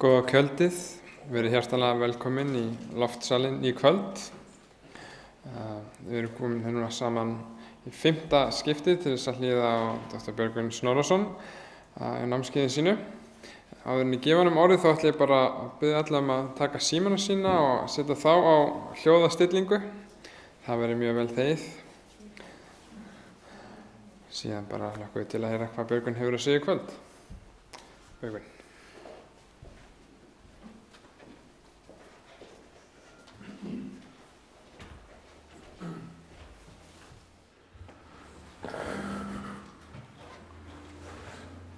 Góða kvöldið, verið hjartanlega velkomin í loftsalinn í kvöld. Við erum komin hérna saman í 5. skiptið til þess að hlýða á Dr. Björgvin Snorrason í námskeiði sínu. Áður en ég gefa honum orðið þá ætla ég bara að biðja alla að taka símana sína og setja þá á hljóðastillingu. Það verður mjög vel þegið. Síðan bara hlökkum við til að heyra hvað Björgvin hefur að segja í kvöld. Björgvin.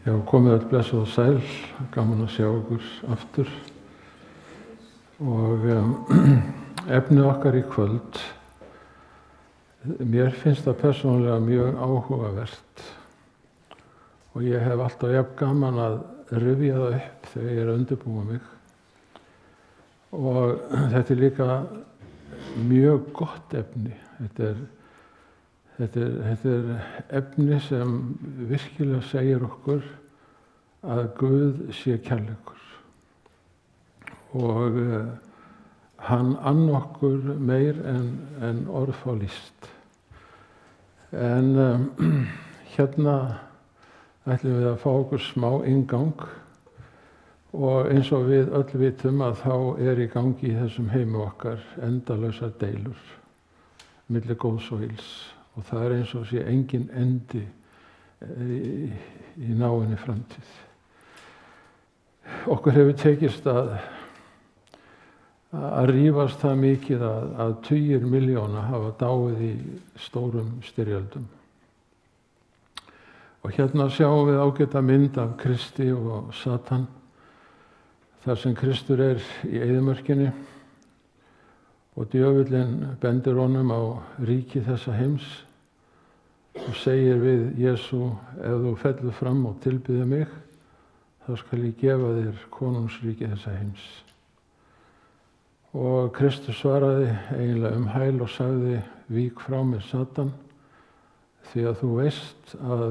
Já, komið öll blessuð og sæl, gaman að sjá ykkur aftur. Og efnið okkar í kvöld, mér finnst það persónulega mjög áhugavert og ég hef alltaf jafn gaman að rifja það upp þegar ég er að undirbúa mig. Og þetta er líka mjög gott efni. Þetta er efni sem virkilega segir okkur að Guð sé kærleikur og hann ann okkur meir en orð fá lýst. En hérna ætlum við að fá okkur smá inngang og eins og við öll vitum að þá er í gangi í þessum heimi okkar endalausar deilur milli góðs og ills. Og það er eins og sé engin endi í náinni framtíð. Okkur hefur tekist að rífast það mikið að tugir milljóna hafa dáið í stórum styrjöldum. Og hérna sjáum við ágæta mynd af Kristi og Satan, þar sem Kristur er í eyðimörkinni og djöfullinn bendir honum á ríki þessa heims og segir við Jesú, ef þú fellur fram og tilbyðir mig, þá skal ég gefa þér konungsríki þessa heims. Og Kristus svaraði eiginlega hæl og sagði, vík frá mér Satan, því að þú veist að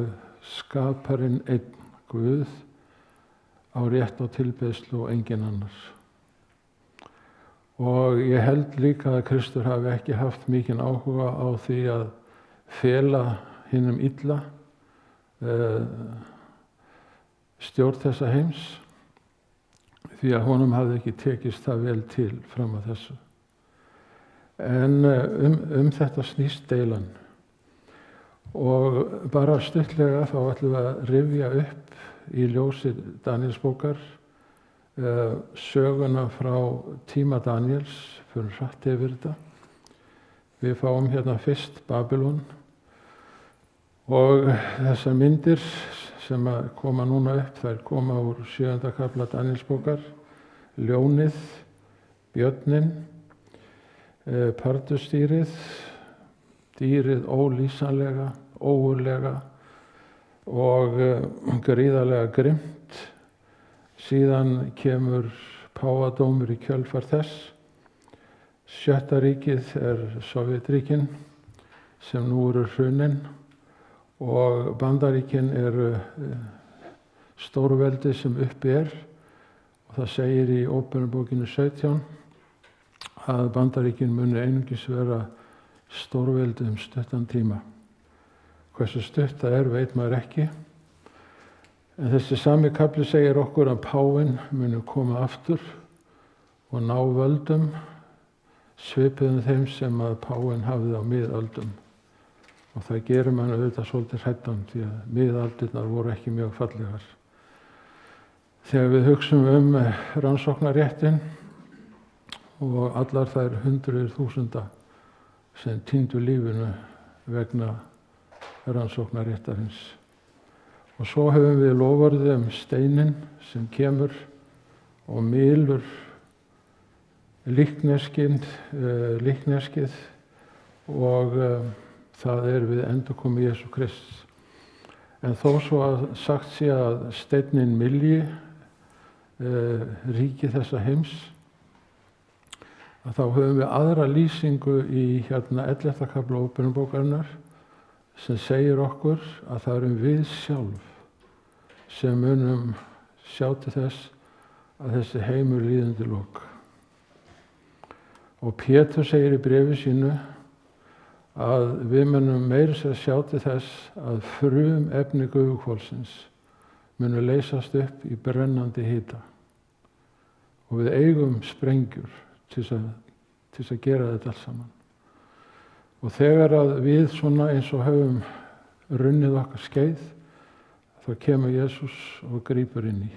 skaparinn einn, Guð, á rétt á tilbeiðslu og enginn annars. Og ég held líka að Kristur hafi ekki haft mikinn áhuga á því að fela hinum illa stjórn þessa heims, því að honum hafði ekki tekist það vel til fram að þessu. En þetta snýst deilan. Og bara stuttlega þá ætlum við að rifja upp í ljósi Daníelsbókar söguna frá tíma Daníels, fyrir hratt yfir þetta. Við fáum hérna fyrst Babylon og þessar myndir sem koma núna upp, þær koma úr 7. kafla Daníelsbókar, ljónið, björninn, pardustýrið, dýrið ólýsanlega, ógurlega og gríðarlega grimmt. Síðan kemur páfadómur í kjölfar þess. 7. ríkið er Sovétríkin sem nú eru hrunin og Bandaríkin eru stórveldi sem uppi er og það segir í Ópenubókinni 17 að Bandaríkin muni einungis vera stórveldi stuttan tíma. Hversu stutt það er veit maður ekki. En þessi sami kafli segir okkur að páfinn muni koma aftur og ná völdum svipuðum þeim sem að páfinn hafði á miðöldum. Og það gerir mann auðvitað svolítið hræddan því að miðaldirnar voru ekki mjög fallegar. Þegar við hugsum rannsóknarréttinn og allar þær 100.000 sem týndu lífinu vegna rannsóknarréttarins. Og svo höfum við loforðið steininn sem kemur og mylur líkneskið og það er við endurkomu Jesú Krists. En þó svo að sagt sé að steinninn mylji ríki þessa heims, að þá höfum við aðra lýsingu í 11. kafla Ópenubókarinnar sem segir okkur að það erum við sjálf sem munum sjá til þess að þessi heimur líði undir lok. Og Pétur segir í bréfi sínu að við munum meira sér sjá til þess að frum efni gufuhvolsins munu leysast upp í brennandi hita. Og við eigum sprengjur til þess að gera þetta allt saman. Og þegar að við svona eins og höfum runnið okkar skeið, þá kemur Jesús og grípur inn í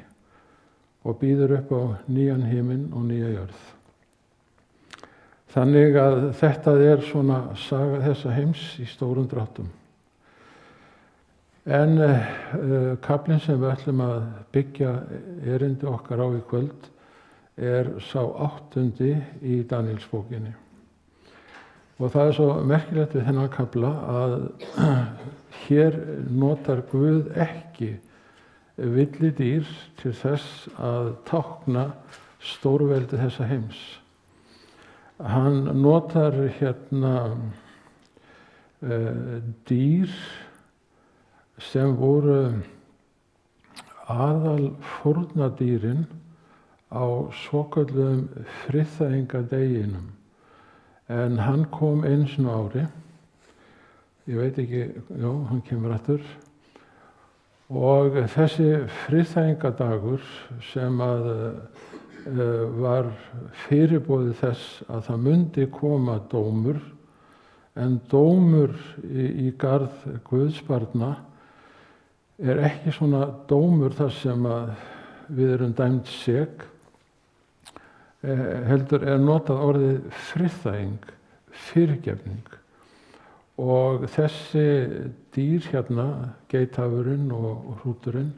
og býður upp á nýjan himinn og nýja jörð. Þannig að þetta svona saga þessa heims í stórum dráttum. En kaflinn sem við ætlum að byggja erindi okkar á í kvöld sá 8. í Daníelsbókinni. Og það svo merkilegt við þennan kafla að hér notar Guð ekki villidýr til þess að tákna stórveldi þessa heims. Hann notar dýr sem voru aðal fórnardýrin á svokölluðum friðþægingardeginum. En hann kom einu sinni á ári, ég veit ekki, hann kemur aftur. Og þessi friðþægingardagur sem var fyrirboði þess að það mundi koma dómur, en dómur í garð Guðsbarna ekki svona dómur þar sem við erum dæmd sek, heldur notað orðið friðþæging, fyrirgefning. Og þessi dýr geithafurinn og hrúturinn,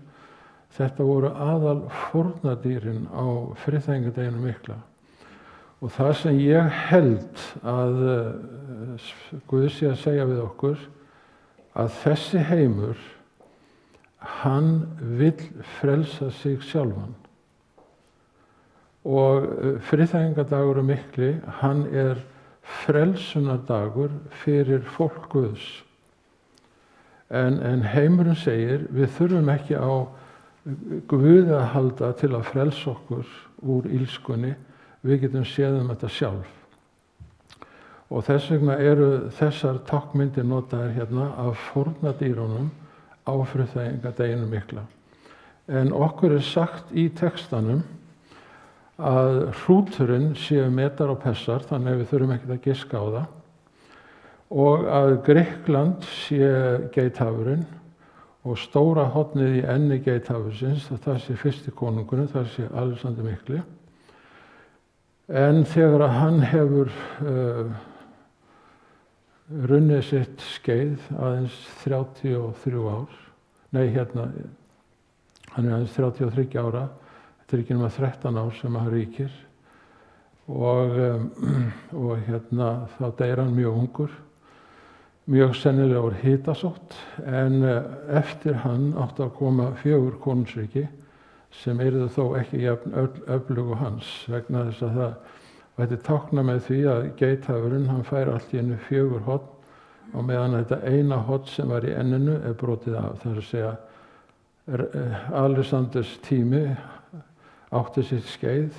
þetta voru aðal fórnardýrin á friðþægingardeginum mikla. Og það sem ég held að Guð sé að segja við okkur, að þessi heimur, hann vill frelsa sig sjálfan. Og friðþægingardagur mikli, hann frelsunardagur fyrir fólk Guðs. En heimurinn segir, við þurfum ekki á Guð að halda til að frelsa okkur úr illskunni, við getum séð þetta sjálf. Og þess vegna þessar tákmyndir notaðar af fórnardýrunum á friðþægingardeginum mikla. En okkur sagt í textanum að hrúturinn séu metar og pessar, þannig að við þurfum ekkert að giska á það, og að Grikkland sé geithafurinn og stóra hornið í enni geithafusins, það sé fyrsti konungurinn, það sé Alexander mikli. En þegar hann hefur runnið sitt skeið aðeins 33 ár, hann aðeins 33 ára, þetta ekki nema 13 ár sem hann ríkir, og þá deyr hann mjög ungur, mjög sennilega úr hitasótt, en eftir hann átti að koma 4 konungsríki sem yrðu þó ekki jafn öflugu hans, vegna þess að þetta táknar með því að geithafurinn, hann fær allt í einu 4 horn, og meðan þetta eina horn sem var í enninu brotið af. Það að segja, Alexanders tími átti sitt skeið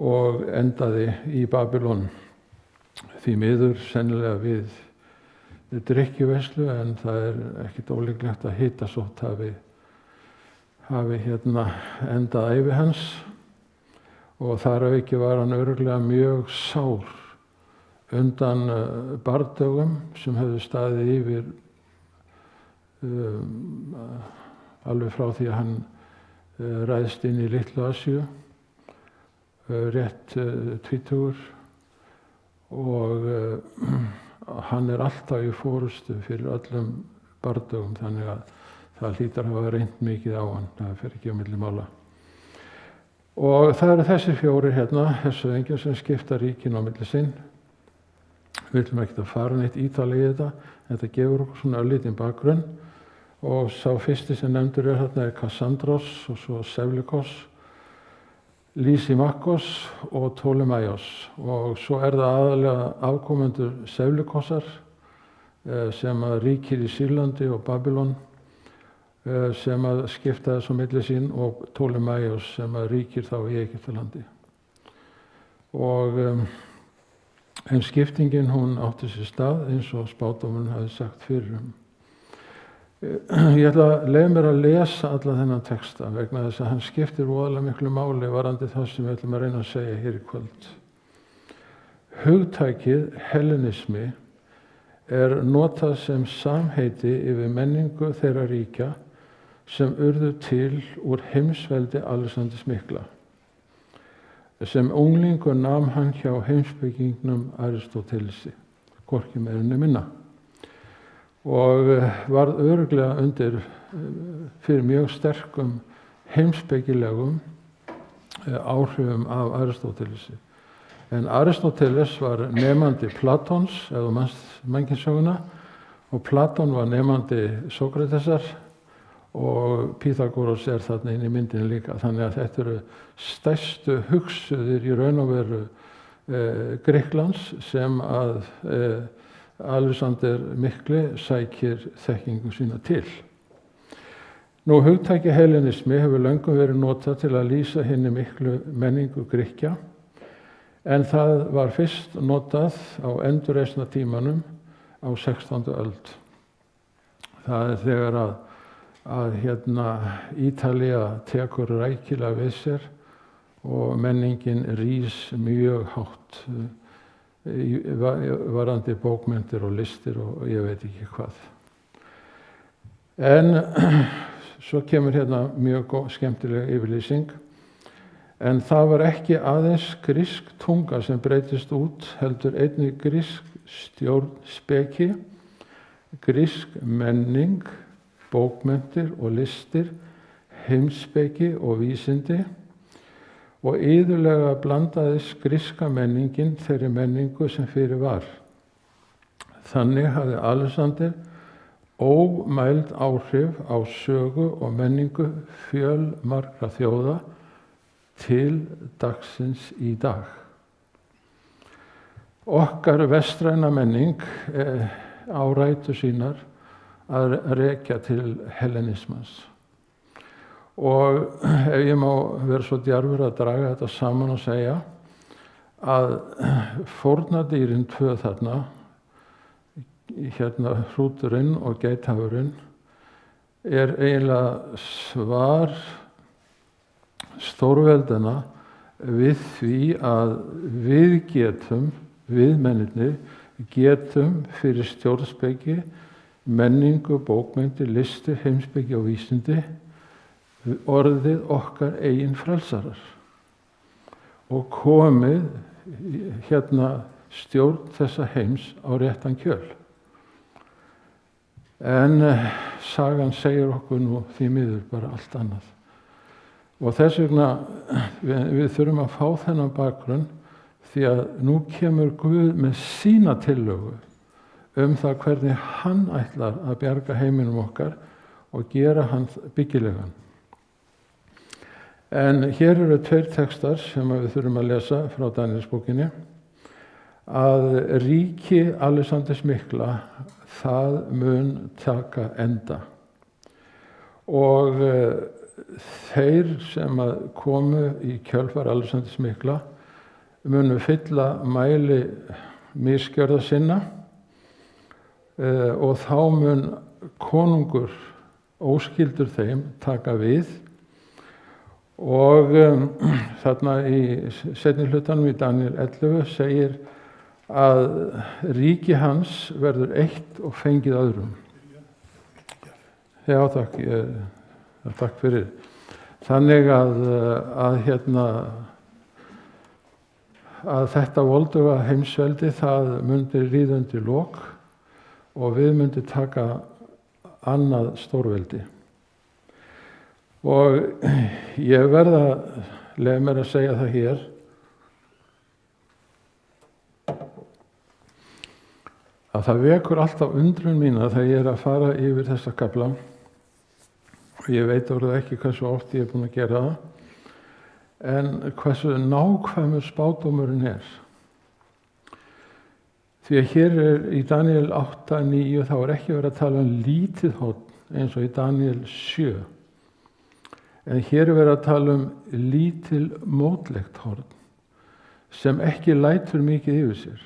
og endaði í Babylon. Því miður sennilega við drykkjuveislu, en það ekkert ólíklegt að hitasótt hafi endað ævi hans, og þar að auki var hann örugglega mjög sár undan bardögum sem hefðu staðið yfir alveg frá því að hann ræðst inn í Litlu Asíu, rétt 20, og hann alltaf í forystu fyrir öllum bardögum, þannig að það hlýtur að hafa reynt mikið á hann, það fer ekki á milli mála. Og það eru þessir 4 þessu enginn sem skipta ríkin á milli sinn. Við viljum ekkert að fara neitt ítalega í þetta gefur okkur svona örlítinn bakgrunn. Og sá fyrsti sem nefndur þarna Kassandros, og svo Sewlikos, Lysimakos og Ptolemaios. Og svo það aðalega afkomendur Sewlikosar sem ríkir í Sýrlandi og Babylon, sem að skipta þessu milli sín og Ptólemaíus sem að ríkir þá í Egyptalandi. Og en skiptingin hún átti sér stað eins og spádómurinn hafði sagt fyrir Ég ætla að leyfa mér að lesa alla þennan texta vegna þess að hann skiptir voðalega miklu máli varðandi það sem við ætlum að reyna að segja hér í kvöld. Hugtakið hellenismi notað sem samheiti yfir menningu þeirra ríkja sem urðu til úr heimsveldi Alexanders mikla. Sem unglingur nam hann hjá heimspekingnum Aristótelesi, hvorki meira né minna. Og varð örugglega undir fyrir mjög sterkum heimspekilegum áhrifum af Aristótelesi. En Aristóteles var nemandi Platons, eða mannkynssöguna, og Platon var nemandi Sókratesar og Pýþagóras þarna inn í myndinu líka. Þannig að þetta eru stærstu hugsuðir í raun og veru Grikklands sem að Alexander mikli sækir þekkingu sína til. Nú hugtakið hellenismi hefur löngum verið notað til að lýsa hinni miklu menningu Grikkja, en það var fyrst notað á endurreisna tímanum á 16. öld. Það þegar að Ítalía tekur rækilega við sér og menningin rís mjög hátt varðandi bókmenntir og listir og ég veit ekki hvað. En svo kemur mjög skemmtileg yfirlýsing. En það var ekki aðeins grísk tunga sem breytist út, heldur einnig grísk stjórnspeki, grísk menning, bókmenntir og listir, heimspeki og vísindi, og iðulega blandaðist gríska menningin þeirri menningu sem fyrir var. Þannig hafði Alexander ómæld áhrif á sögu og menningu fjölmargra þjóða til dagsins í dag. Okkar vestræna menning á rætur sínar að rekja til hellenismans. Og ef ég má vera svo djarfur að draga þetta saman og segja að fórnardýrin tvö þarna, hrúturinn og geithafurinn, eiginlega svar stórveldana við því að við mennirnir getum fyrir stjórnspeki, menningu, bókmenntir, listir, heimspeki og vísindi orðið okkar eigin frelsarar og komið stjórn þessa heims á réttan kjöl. En sagan segir okkur nú því miður bara allt annað. Og þess vegna við þurfum að fá þennan bakgrunn því að nú kemur Guð með sína tillögu það hvernig hann ætlar að bjarga heiminum okkar og gera hann byggilegan. En hér eru 2 textar sem við þurfum að lesa frá Daníelsbókinni, að ríki Alexanders mikla, það mun taka enda. Og þeir sem komu í kjölfar Alexanders mikla munu fylla mæli misgjörða sinna og þá mun konungur óskyldur þeim taka við. Og þarna í seinni hlutanum í Daníel 11 segir að ríki hans verður eitt og fengið öðrum. Já, takk, takk fyrir. Þannig að þetta volduga heimsveldi það mundi ríða undir lok og við mundi taka annað stórveldi. Og ég verð að leyfa mér að segja það hér að það vekur alltaf undrun mína þegar ég að fara yfir þessa kafla og ég veit orðið ekki hversu oft ég búin að gera það en hversu nákvæmur spádómurinn Því að hér í Daníel 8:9 þá ekki verið að tala lítið horn eins og í Daniel 7. En hér er verið að tala lítil mótlegt horn sem ekki lætur mikið yfir sér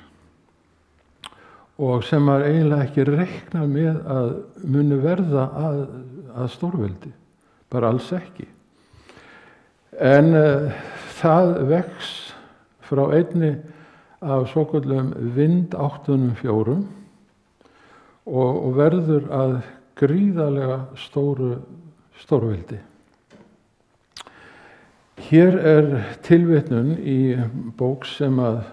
og sem maður eiginlega ekki reiknar með að muni verða að stórveldi, bara alls ekki. En það vex frá einni af svokölluðum vindáttunum 4 og verður að gríðarlega stórveldi. Hér er tilvitnun í bók sem að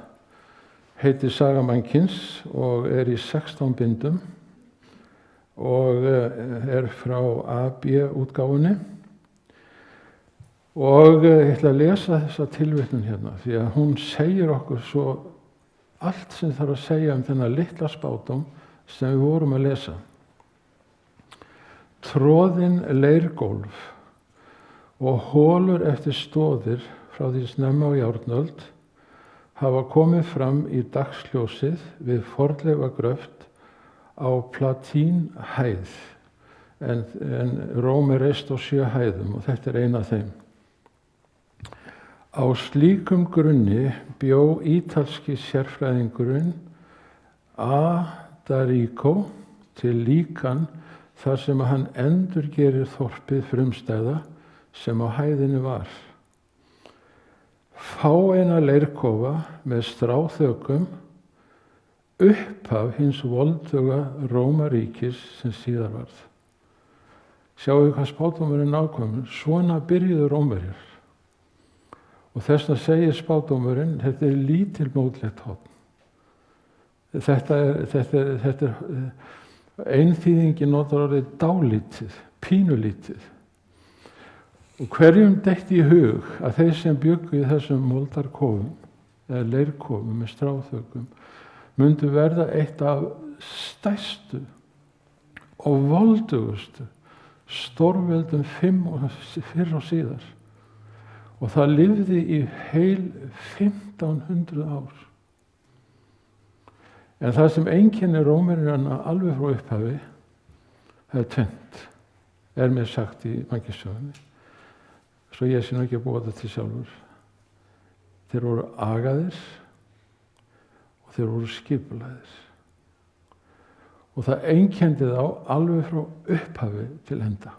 heitir Saga Mannkins og er í 16 bindum og er frá AB útgáfunni. Og ég ætla að lesa þessa tilvitnun hérna því að hún segir okkur svo allt sem þarf að segja þennan litla spádóm sem við vorum að lesa. Troðin leirgólf og holur eftir stóðir frá því snemma á járnöld hafa komið fram í dagsljósið við fornleifagröft á Platínhæð, en Róm er reist á 7 hæðum og þetta er ein af þeim. Á slíkum grunni bjó ítalski sérfræðingurinn Adarico til líkan þar sem hann endurgerir þorpið frumstæða sem á hæðinni var. Fáeina leirkofa með stráþökum, upphaf hins volduga Rómaríkis sem síðar varð. Sjáu hvað spádómurinn nákvæmur, svona byrjuðu Rómverjar. Og þess vegna segir spádómurinn, þetta er lítilmótlegt horn. Þetta er einþýðingi notar orðið dálítið, pínulítið. Og hverjum detti í hug að þeir sem bjuggu í þessum moldarkofum eða leirkofum með stráþökum myndu verða eitt af stærstu og voldugustu stórveldum fyrr og síðar. Og það lifði í heil 1500 ár. En það sem einkennir Rómverjana alveg frá upphafi, það er tvennt, er mér sagt í Mannkynssögunni. Svo ég sé nú ekki að búa þetta til sjálfur. Þeir voru agaðir og þeir voru skipulagðir. Og það einkenndi þá alveg frá upphafi til enda.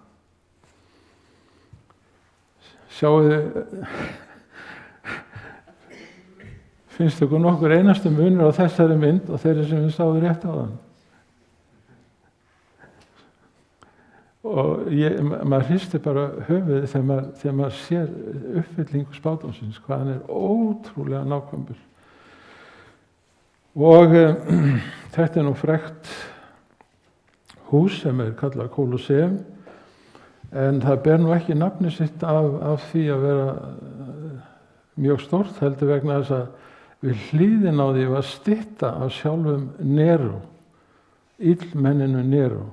Sjáuðu, finnst ykkur nokkur einasti munur á þessari mynd og þeirri sem við sáum rétt á þann? Og maður hristir bara höfuðið þegar maður sér uppfyllingu spádómsins, hvað hann er ótrúlega nákvæmur. Og þetta er nú frekt hús sem er kallað Colosseum, en það ber nú ekki nafni sitt af því að vera mjög stórt, heldur vegna þess að við hlíðin á því var stytta af sjálfum Nero, illmenninu Nero.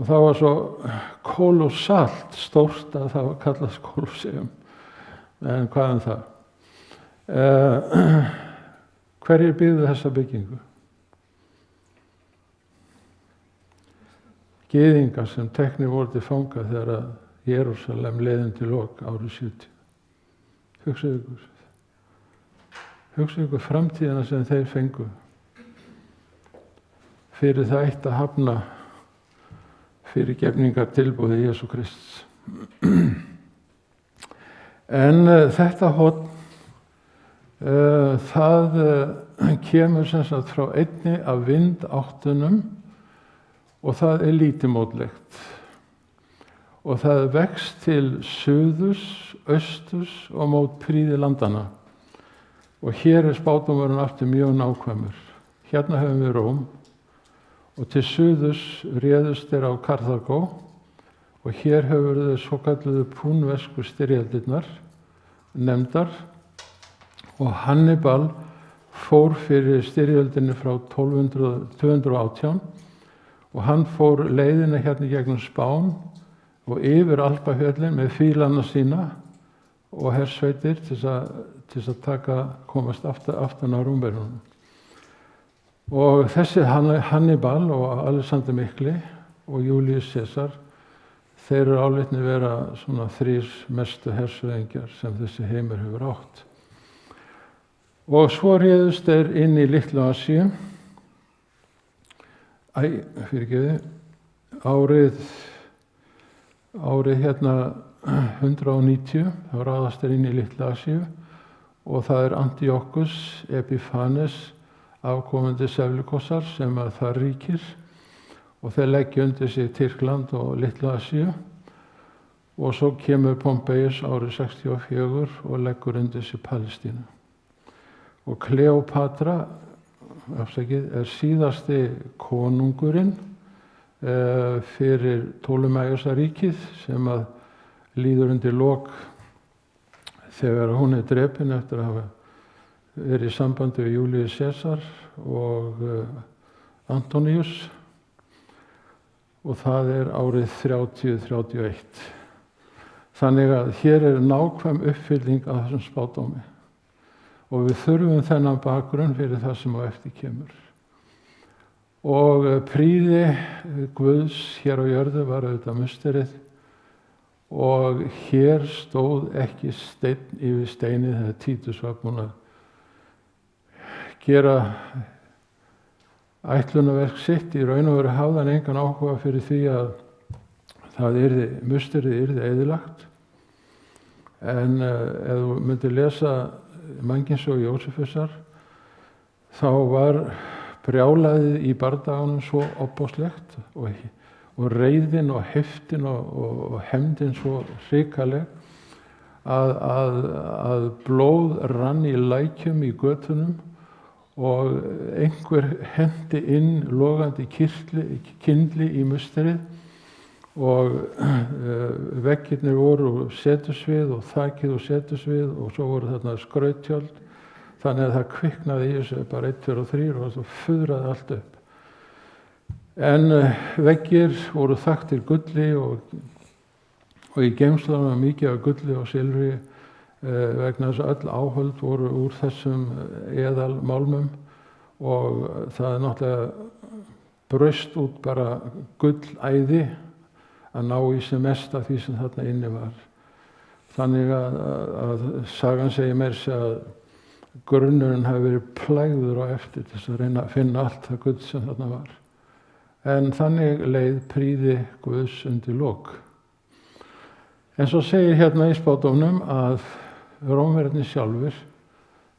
Og það var svo kolossalt stórt að það var kallast Colosseum. En hvað það? Hverjir byggðu þessa byggingu? Gyðingar sem teknir voru til fanga þegar að Jerúsalem leiðin til lok árið 70. Hugsaðu ykkur framtíðina sem þeir fengu. Fyrir það eitt að hafna fyrirgefningartilboði Jesú Krists. En þetta horn, það kemur sem sagt frá einni af vindáttunum og það er lítilmótlegt. Og það vex til suðurs, austurs og mót prýði landana. Og hér er spádómurinn aftur mjög nákvæmur. Hérna höfum við Róm. Og til suðurs réðust þeir á Karþagó og hér hefur þau svokalluðu púnversku styrjaldirnar nefndar og Hannibal fór fyrir styrjöldinni frá 218 og hann fór leiðina hérna gegnum Spán og yfir Alpafjöllin með fílana sína og hersveitir til að komast aftan á Rómverjunum. Og þessi Hannibal og Alexander Mikli og Júlíus Sesar. Þeir eru álitnir vera svona 3 mestu hersöðingjar sem þessi heimur hefur átt. Og svo réðust þeir inn í Litlu Asíu. Árið 190, þá ráðast þeir inn í Litlu Asíu og það er Antíokkos Epífanes, afkomandi Seflukosar, sem að þar ríkir og þeir leggja undir sig Tyrkland og Litlu Asíu og svo kemur Pompeius árið 64 og leggur undir sig Palestínu. Og Kleópatra er síðasti konungurinn fyrir Ptólemaiosaríkið sem að líður undir lok þegar hún er drepin eftir að hafa verið í sambandi við Júlíus Sesar og Antoníus, og það er árið 30-31. Þannig að hér er nákvæm uppfylling af þessum spádómi og við þurfum þennan bakgrunn fyrir það sem á eftir kemur. Og prýði Guðs hér á jörðu var auðvitað musterið og hér stóð ekki steinn yfir steini þegar Títus var búinn að gera ætlunarverk sitt. Í raun og veru hafði hann engan áhuga fyrir því að musterið yrði eyðilagt. En ef þú myndir lesa Mannkynssögu Jósefusar, þá var brjálæðið í bardaganum svo ofboðslegt og reiðin og heftin og hefndin svo hrikaleg að blóð rann í lækjum í götunum og einhver hendi inn logandi kyndli í musterið og veggirnir voru setusvið og þakið og setusvið og svo voru þarna skrauttjöld, þannig að það kviknaði í þessu bara 1, 2 og 3 og það fuðraði allt upp. En veggir voru þaktir gulli og í geymslunum var mikið af gulli og silfri vegna þess að öll áhöld voru úr þessum eðalmálmum og það er náttúrulega braust út bara gullæði að ná í sem mest af því sem þarna inni var. Þannig að sagan segir meira að grunnurinn hafi verið plægður á eftir til þess að reyna að finna allt það gull sem þarna var. En þannig leið prýði Guðs undir lok. En svo segir hérna í spádómnum að Rómverjarnir sjálfir,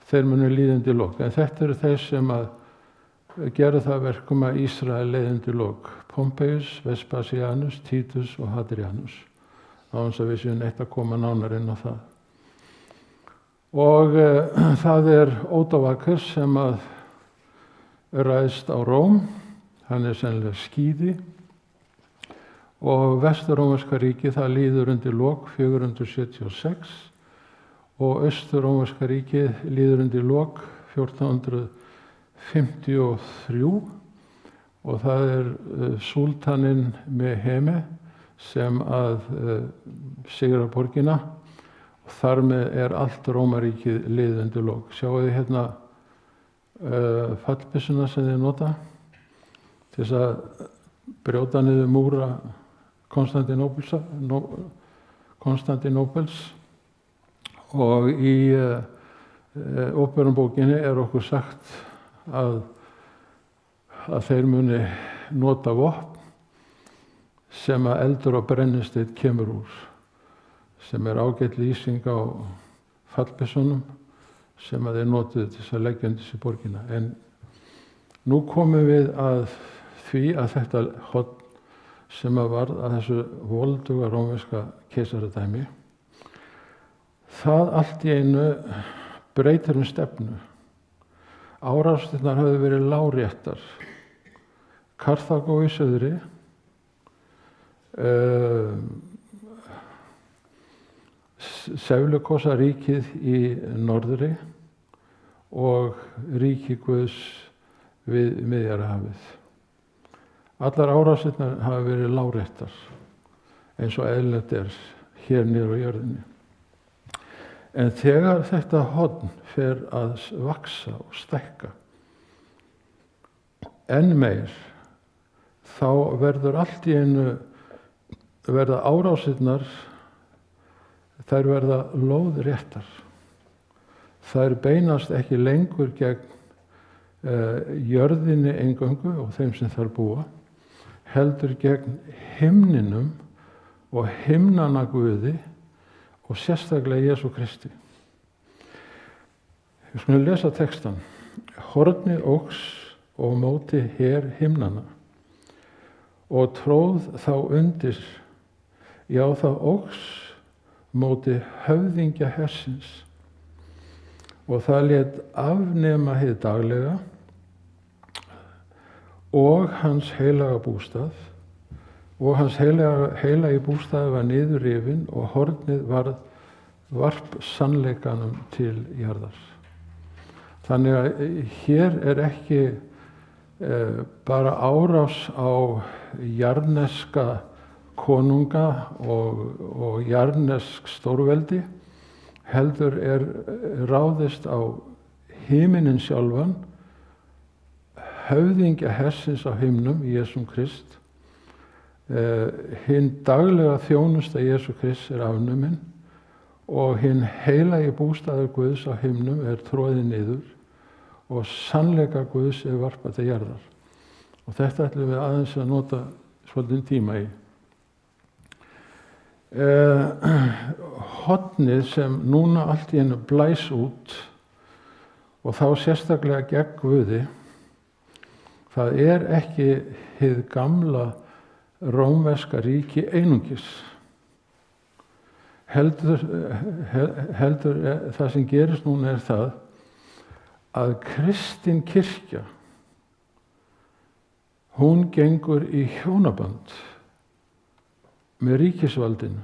þeir munu líða undir lok. En þetta eru þeir sem að gera það verkum að Ísrael leið undir lok. Pompeius, Vespasianus, Titus og Hadrianus. Á þess að við séum neitt að koma nánar inn á það. Og það er Ódavakers sem að ræðst á Róm. Hann er sennilega skíði. Og Vestur-rómverska ríkið það líður undir lok 476 og Austur-rómverska ríkið líður undir lok 1453 og það er súltaninn Meheme sem að sigrar borgina og þar með er allt Rómaríkið liðið undir lok. Sjáu þið hérna fallbyssuna sem þið nota til þess að brjóta niður múra Konstantínópels og í Óperunbókinni er okkur sagt að þeir muni nota vopn sem að eldur og brennisteinn kemur úr, sem er ágæt lýsing á fallbyssunum sem að þeir notuðu til þess að leggja undir sig borgina. En nú komum við að því að þetta horn sem að varð að þessu volduga rómverska keisaradæmi, það allt í einu breytir stefnu. Árásirnar höfðu verið láréttar. Karþagó í suðri, Seflukosaríkið í norðri og ríki Guðs við Miðjarðarhafið. Allar árásirnar hafa verið láréttar eins og eðlilegt er hér niður á jörðinni. En þegar þetta horn fer að vaxa og stækka enn meir, þá verður allt í einu verða árásirnar, þær verða lóðréttar. Þær beinast ekki lengur gegn jörðinni eingöngu og þeim sem þar búa, heldur gegn himninum og himnana Guði og sérstaklega Jesú Kristi. Við skulum lesa textan. Horni óx og móti her himnana og tróð þá undir, já það óx móti höfðingja hersins og það lét afnema hið daglega og hans heilaga bústað og hans heilagi bústað var niðurrifinn og hornið varp sannleikanum til jarðar. Þannig að hér ekki bara árás á jarðneska konunga og jarðnesk stórveldi, heldur ráðist á himinin sjálfan, höfðingja hersins á himnum, Jesúm Krist. Hinn daglega þjónusta Jesú Krist afnumin og hinn heilagi bústaður Guðs á himnum troðið niður og sannleika Guðs varpað til jarðar. Og þetta ætlum við aðeins að nota svolítinn tíma í. Hornið sem núna allt í einu blæs út og þá sérstaklega gegn Guði, það ekki hið gamla rómverska ríki einungis. Heldur það sem gerist núna það að kristin kirkja, hún gengur í hjónaband með ríkisvaldinu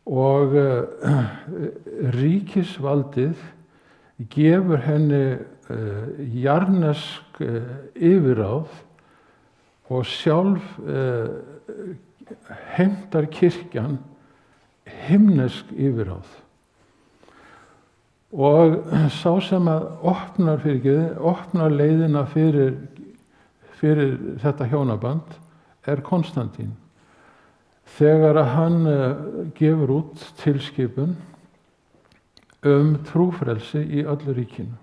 og ríkisvaldið gefur henni jarðnesk yfirráð og sjálf heimtar kirkjan himnesk yfirráð. Og sá sem að opnar leiðina fyrir þetta hjónaband Konstantín. Þegar að hann gefur út tilskipun trúfrelsi í öllu ríkinu.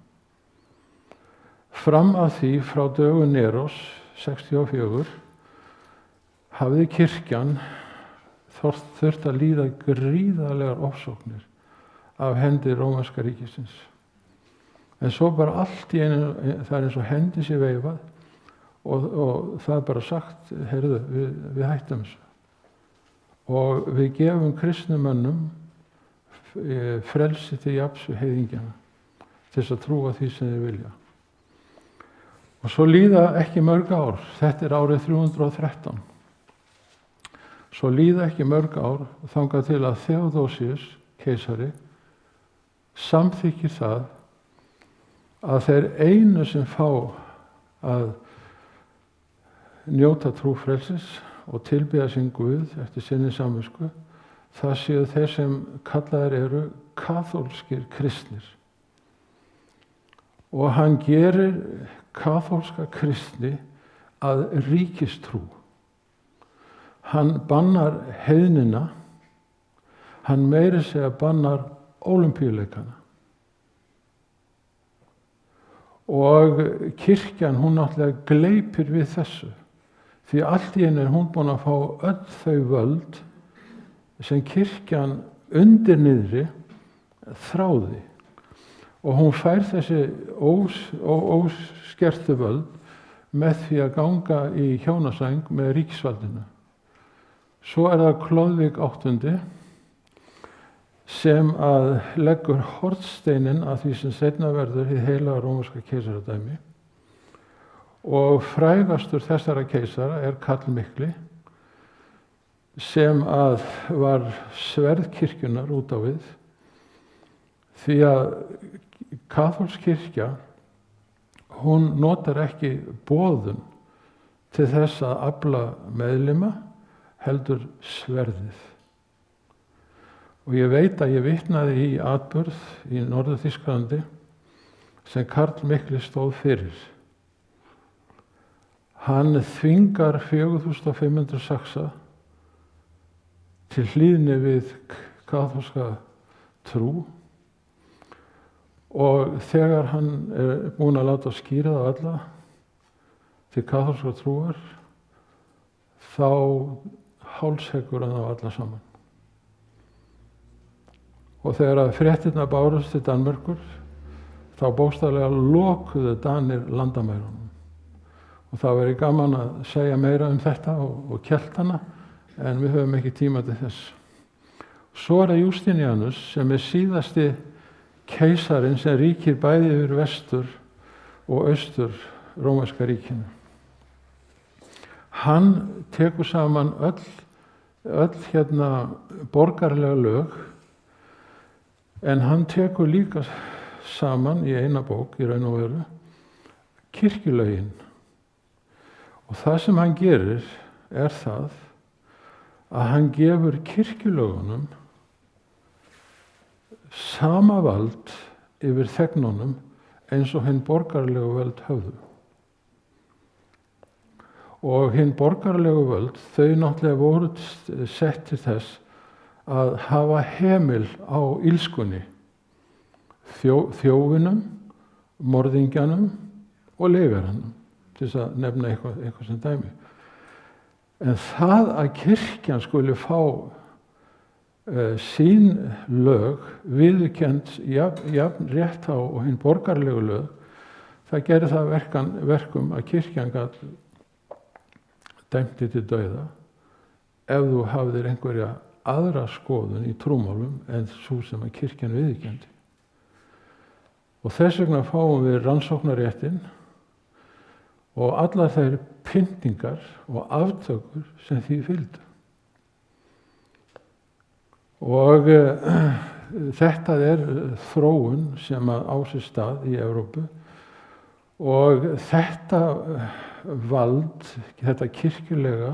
Fram að því frá dögum Nerós 64 hafði kirkjan þurft að líða gríðarlegar ofsóknir af hendi rómverska ríkisins. En svo bara allt í einu, það eins og hendi sé veifað og það bara sagt, heyrðu, við hættum þessu. Og við gefum kristnum mönnum frelsi til jafns við heiðingjana til þess að trúa því sem þeir vilja. Og svo líða ekki mörg ár, þetta árið 313. Svo líða ekki mörg ár þangað til að Theodosius, keisari, samþykkir það að þeir einu sem fá að njóta trúfrelsis og tilbiðja sinn Guð eftir sinni samvisku, það séu þeir sem kallaðir eru kaþólskir kristnir. Og hann gerir kaþólska kristni að ríkistrú. Hann bannar heiðnina, hann meira segja bannar ólympíuleikana. Og kirkjan, hún náttúrulega gleypir við þessu. Því allt í einu hún búin að fá öll þau völd sem kirkjan undir niðri þráði. Og hún fær þessi óskertu völd með því að ganga í hjónasæng með ríkisvaldinu. Svo það Klóðvík VIII sem að leggur hornsteininn að því sem seinna verður hið heilaga rómverska keisaradæmi. Og frægastur þessara keisara Karl mikli sem að var sverð kirkjunar út á við, því að kaþólsk kirkja, hún notar ekki boðun til þess að afla meðlima, heldur sverðið. Og ég veit að ég vitnaði í atburð í Norður-Þýskalandi sem Karl mikli stóð fyrir. Hann þvingar 4500 saxa til hlýðni við kaþólska trú og þegar hann búinn að láta skýra það alla til kaþólska trúar þá hálsheggur hann á alla saman. Og þegar að fréttirnar bárust til Danmerkur þá bókstaflega lokuðu Danir landamærunum. Og það væri gaman að segja meira þetta og keltana, en við höfum ekki tíma til þess. Svo það Justinianus sem síðasti keisarinn sem ríkir bæði yfir vestur og austur rómverska ríkinu. Hann tekur saman öll borgarlega lög, en hann tekur líka saman í eina bók í raun og veru kirkjulögin. Og það sem hann gerir það að hann gefur kirkjulögunum sama vald yfir þegnunum eins og hinn borgarlegu völd höfðu. Og hinn borgarlegu völd, þau náttúrulega voru sett til þess að hafa hemil á illskunni, þjófinum, morðingjanum og legaranum, til þess að nefna eitthvað sem dæmi. En það að kirkjan skuli fá sín lög viðurkennd jafn rétt á og hinn borgarlegu lög, það gerir það verkum að kirkjan gat dæmdi til dauða ef þú hafðir einhverja aðra skoðun í trúmálum en svo sem að kirkjan viðurkenndi. Og þess vegna fáum við rannsóknarréttinn og allar þær pyntingar og aftökur sem því fylgdu. Og þetta þróun sem á sér stað í Evrópu og þetta vald, þetta kirkjulega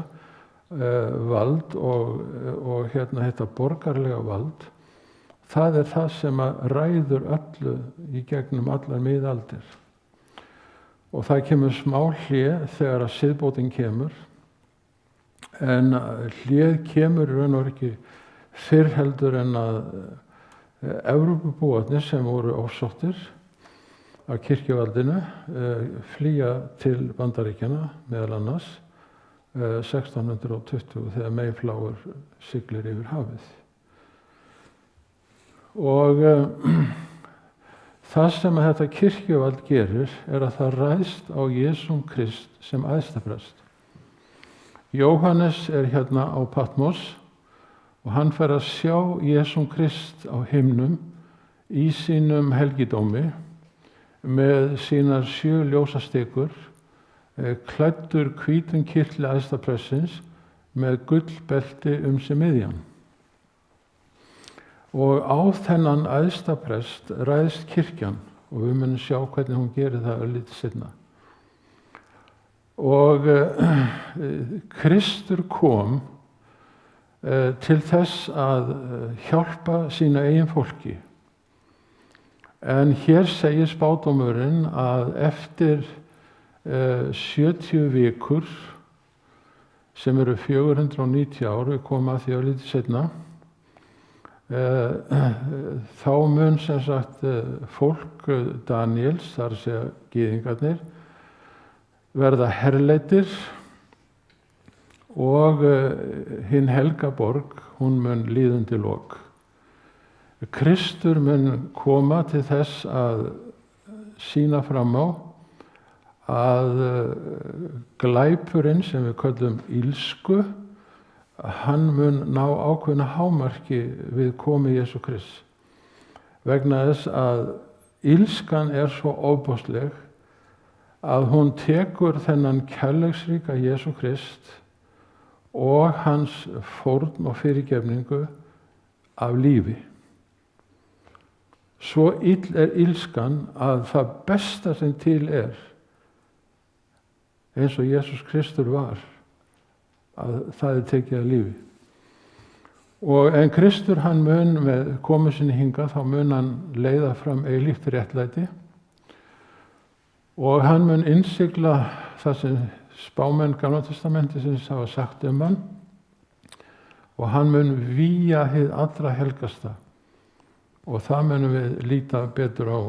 vald og þetta borgarlega vald, það það sem að ræður öllu í gegnum allar miðaldir. Og það kemur smá hlé þegar að siðbótin kemur, en hléð kemur í raun og ekki fyrr heldur en að Evrópubúarnir sem voru ofsóttir af kirkjuvaldinu flýja til Bandaríkjanna meðal annars 1620 þegar Mayflower siglir yfir hafið. Og það sem að þetta kirkjuvald gerir að það ræðst á Jesúm Krist sem æðstaprest. Jóhannes hérna á Patmos og hann fer að sjá Jesúm Krist á himnum í sínum helgidómi með sínar 7 ljósastikur, klæddur hvítum kyrtli æðstaprestsins með gullbelti sig miðjan. Og á þennan æðstaprest ræðst kirkjan og við munum sjá hvernig hún gerir það örlítið seinna. Og Kristur kom til þess að hjálpa sínu eigin fólki. En hér segir spádómurinn að eftir 70 vikur, sem 490 ár, við komum að því örlítið seinna, þá mun sem sagt fólk Daniels, þar segja gyðingarnir, verða herleitir og hinn helga borg, hún mun líðundi lok. Kristur mun koma til þess að sýna fram á að glæpurinn sem við köllum illsku, hann mun ná ákveðna hámarki við komu Jesú Krists. Vegna þess að illskan svo ofboðsleg að hún tekur þennan kærleiksríka Jesú Krist og hans fórn og fyrirgefningu af lífi. Svo ill illskan að það besta sem til eins og Jesús Kristur var, að það tekið af lífi. En Kristur hann mun með komu sinni hingað, þá mun hann leiða fram eilíft réttlæti og hann mun innsigla það sem spámenn Gamla testamentisins hafa sagt hann, og hann mun vígja hið allra helgasta, og það munum við líta betur á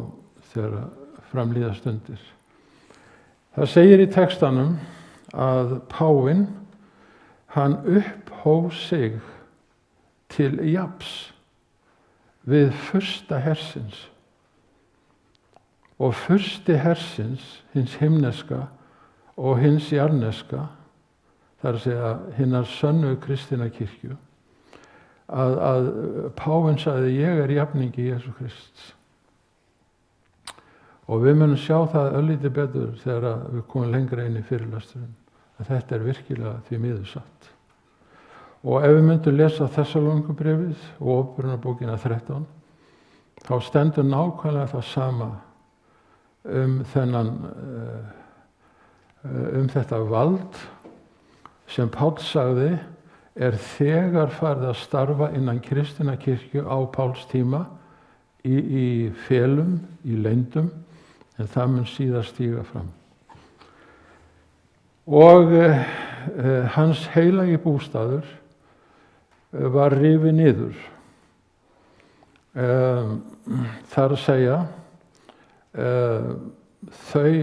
þegar framlíða stundir. Það segir í textanum að páfinn, hann upphóf sig til jafns við fursta hersins, og fursti hersins, hins himneska og hins jarneska, það er að segja hinnar sönnu kristinna kirkju, að páfinn sagði ég er jafningi Jesú Krists. Og við munum sjá það örlítið betur þegar við komum lengra inn í fyrirlesturinn, að þetta er virkilega því miður satt. Og ef við myndum lesa Þessalónikubréfið og Åpenbararbókina 13, þá stendur nákvæmlega það sama þetta vald sem Páll sagði er þegar farið að starfa innan kristinna kirkju á Páls tíma í felum, í leyndum, en það mun síðar stíga fram. Og hans heilagi bústaður var rifið niður. Það er að segja þau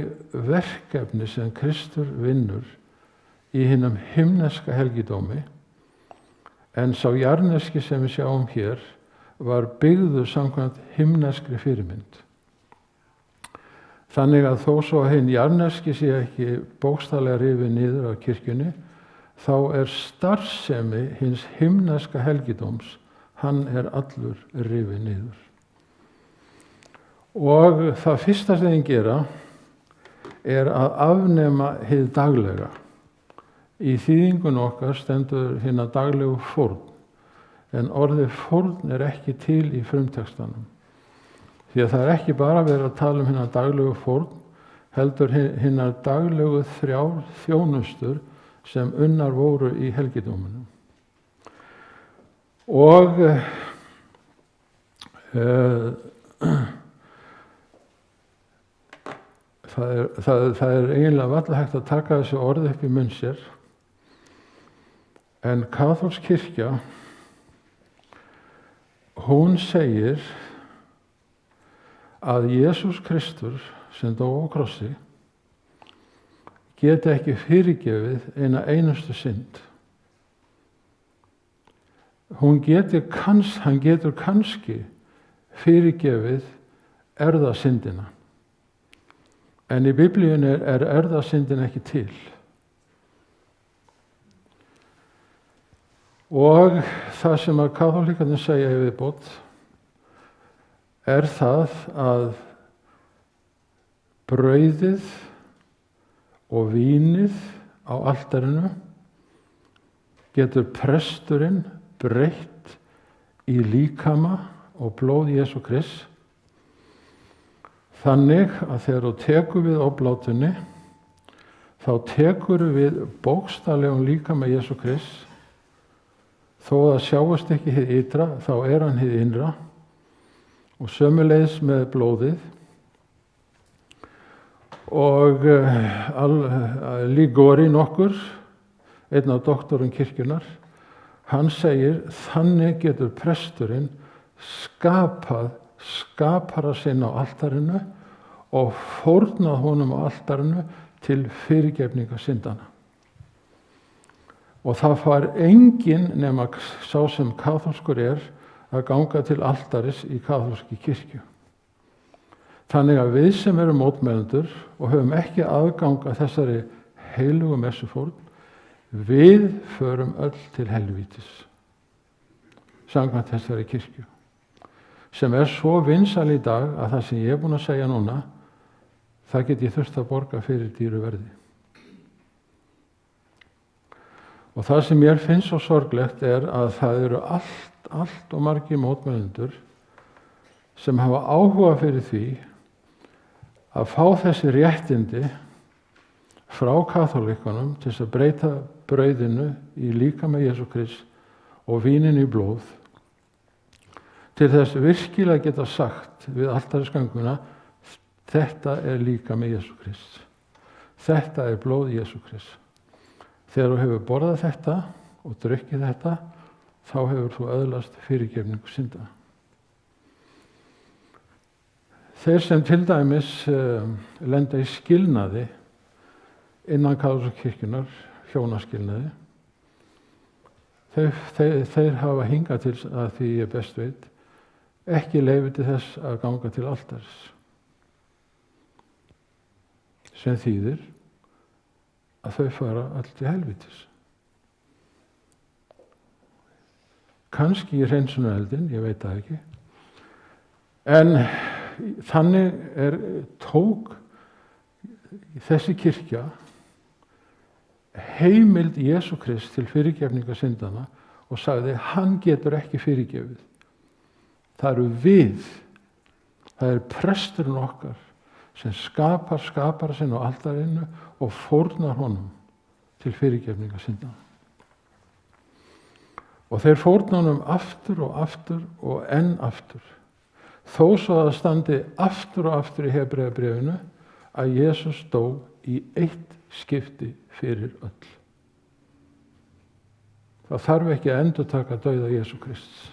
verkefni sem Kristur vinnur í hinum himneska helgidómi, en sá jarneski sem við sjáum hér var byggður samkvæmt himneskri fyrirmynd. Þannig að þó svo hinn jarneski sé ekki bókstaflega rifið niður af kirkjunni, þá er starfsemi hins himneska helgidóms, hann er allur rifið niður. Og það fyrsta sem þeir gera er að afnema hið daglega. Í þýðingun okkar stendur hina daglegu fórn, en orðið fórn er ekki til í frumtextanum. Því að það er ekki bara verið að tala hina daglegu fórn, heldur hina daglegu þrjár þjónustur sem unnar voru í helgidóminum. Og það er eiginlega varla hægt að taka þessi orð upp í munn sér, en kaþólsk kirkja, hún segir að Jesús Kristur sem dó á krossi geti ekki fyrirgefið eina einustu synd. Hann getur kannski fyrirgefið erfðasyndina, en í Biblíunni er erfðasyndin ekki til. Og það sem að kaþólikarnir segja í viðbót er það að brauðið og vínið á altarinu getur presturinn breytt í líkama og blóð Jesú Krists, þannig að þegar þú tekur við oblátunni, þá tekur við bókstaflegum líkama Jesú Krists. Þó að sjáist ekki hið ytra, þá er hann hið innra, og sömuleiðis með blóðið. Og Ligori nokkur, einn af doktorum kirkjunar, hann segir, þannig getur presturinn skapað skapara sinn á altarinu og fórnað honum á altarinu til fyrirgefninga syndana. Og það fær enginn nema sá sem kaþólskur er að ganga til altaris í kaþólski kirkju. Þannig að við sem erum mótmælendur og höfum ekki aðgang að þessari heilugu messufórn, við förum öll til helvítis samkvæmt þessari kirkju, sem er svo vinsæl í dag að það sem ég er búin að segja núna, það get ég þurft að borga fyrir dýru verði. Og það sem mér finnst svo sorglegt er að það eru allt og margir mótmælendur sem hafa áhuga fyrir því að fá þessi réttindi frá kaþólikunum til þess að breyta brauðinu í líkama Jesú Krists og víninu í blóð, til þess virkilega geta sagt við altarisgönguna, þetta er líkami Jesú Krists. Þetta er blóð Jesú Krists. Þegar þú hefur borðað þetta og drukkið þetta, þá hefur þú öðlast fyrirgefningu synda. Þeir sem til dæmis lenda í skilnaði innan kaþólsku kirkjunnar, hjónaskilnaði, þeir hafa hingað til að því ég best veit ekki leyfi til þess að ganga til altars, sem þýðir að þau fara öll til helvítis. Kannski í hreinsunareldinn, ég veit það ekki, en þannig tók þessi kirkja heimild Jesú Krist til fyrirgefningar syndana og sagði, hann getur ekki fyrirgefið. Það eru við, það er presturinn okkar sem skapar sinn á altarinu og fórnar honum til fyrirgefningar syndana. Og þeir fórna honum aftur og aftur og enn aftur. Þó svo að það standi aftur og aftur í Hebreabréfinu að Jesús dó í eitt skipti fyrir öll. Það þarf ekki að endurtaka dauða Jesú Krists.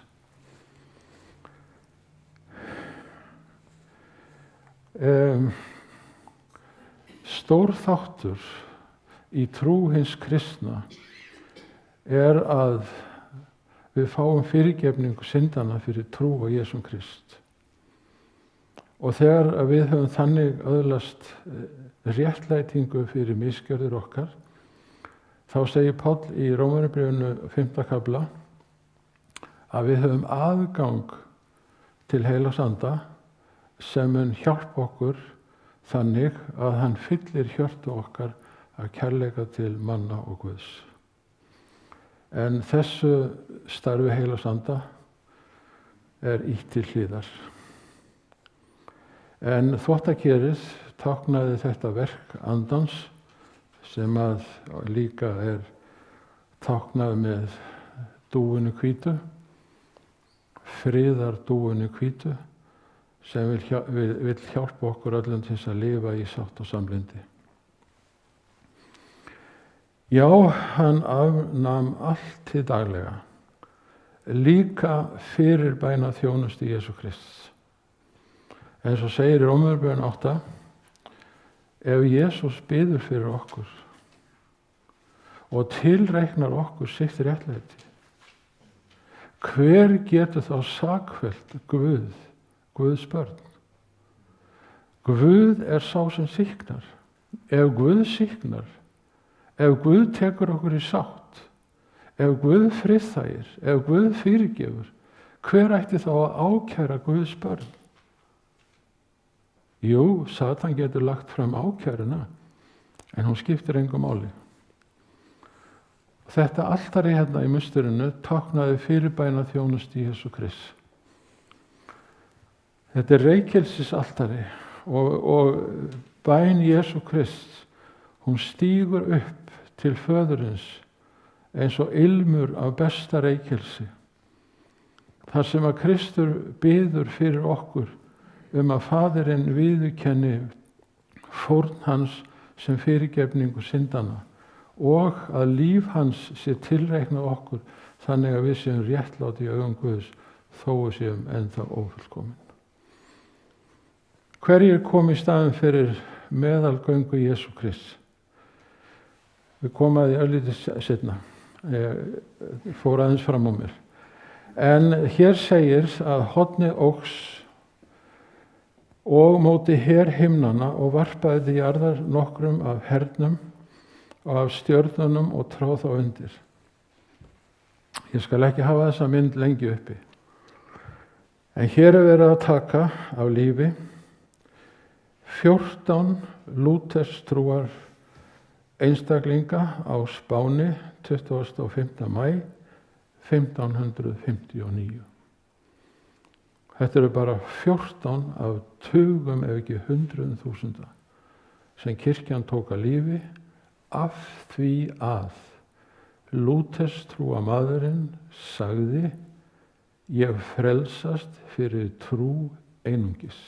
Stór þáttur í trú hins kristna er að við fáum fyrirgefningu syndana fyrir trú á Jesú Krist. Og þegar við höfum þannig öðlast réttlætingu fyrir misgjörðir okkar, þá segir Páll í Rómarbréfinu 5. kafla að við höfum aðgang til Heilags Anda sem mun hjálpa okkur þannig að hann fyllir hjörtu okkar af kærleika til manna og Guðs. En þessu starfi Heilags Anda er ýtt til hliðar. En þvottakerið táknaði þetta verk andans sem að líka er táknað með dúinu hvítu, friðardúinu hvítu, sem vill hjálpa okkur öllum til að lifa í sátt og samlyndi. Já, hann afnam allt hið daglega, líka fyrirbæna þjónustu Jesú Krists. En svo segir í Rómarbréfinu 8, ef Jesús biður fyrir okkur og tilreiknar okkur sitt réttlæti, hver getur þá sakfellt Guðs börn? Guð er sá sem sýknar. Ef Guð sýknar, ef Guð tekur okkur í sátt, ef Guð friðþægir, ef Guð fyrirgefur, hver ætti þá að ákæra Guðs börn? Jú, Satan getur lagt fram ákæruna, en hún skiptir engu máli. Þetta altari hérna í musturinu táknaði fyrirbæna þjónustu Jesú Krists. Þetta er reykelsisaltari og bæn Jesú Krists, hún stígur upp til föðurins eins og ilmur af besta reykelsi. Þar sem að Kristur biður fyrir okkur að Faðirinn viðurkenni fórn hans sem fyrirgefningu syndana og að líf hans sé tilreiknað okkur þannig að við séum réttlátt í augum Guðs þó við séum ennþá ófullkomin. Hverjir kom í staðinn fyrir meðalgöngu Jesú Krists? Við komum að því örlítið seinna. Ég fór aðeins fram á mér. En hér segir að horni óx og móti her himnanna og varpaði til jarðar nokkrum af hernum og af stjörnunum og tróð þá undir. Ég skal ekki hafa þessa mynd lengi uppi. En hér er verið að taka af lífi 14 lúterstrúar einstaklinga á Spáni 25. maí 1559. Þetta eru bara 14 af tugum ef ekki 100.000 sem kirkjan tók að lífi af því að lúterstrúa maðurinn sagði ég frelsast fyrir trú einungis.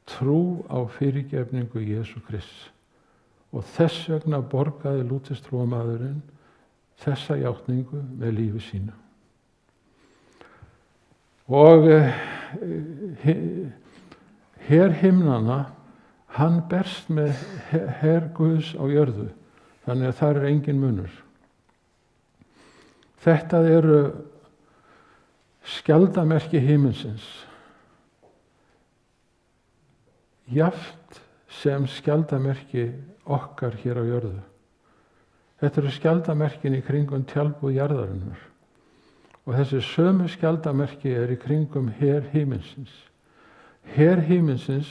Trú á fyrirgefningu Jesú Krists. og þess vegna borgaði lúterstrúarmaðurinn þessa játningu með lífi sínu. Og her himnanna, hann berst með her Guðs á jörðu, þannig að það engin munur. Þetta eru skjaldamerki himinsins, jafnt sem skjaldamerki okkar hér á jörðu. Þetta eru skjaldamerkin í kringum tjaldbúð jarðarinnar og þessi sömu skjaldamerki í kringum her himinsins. Her himinsins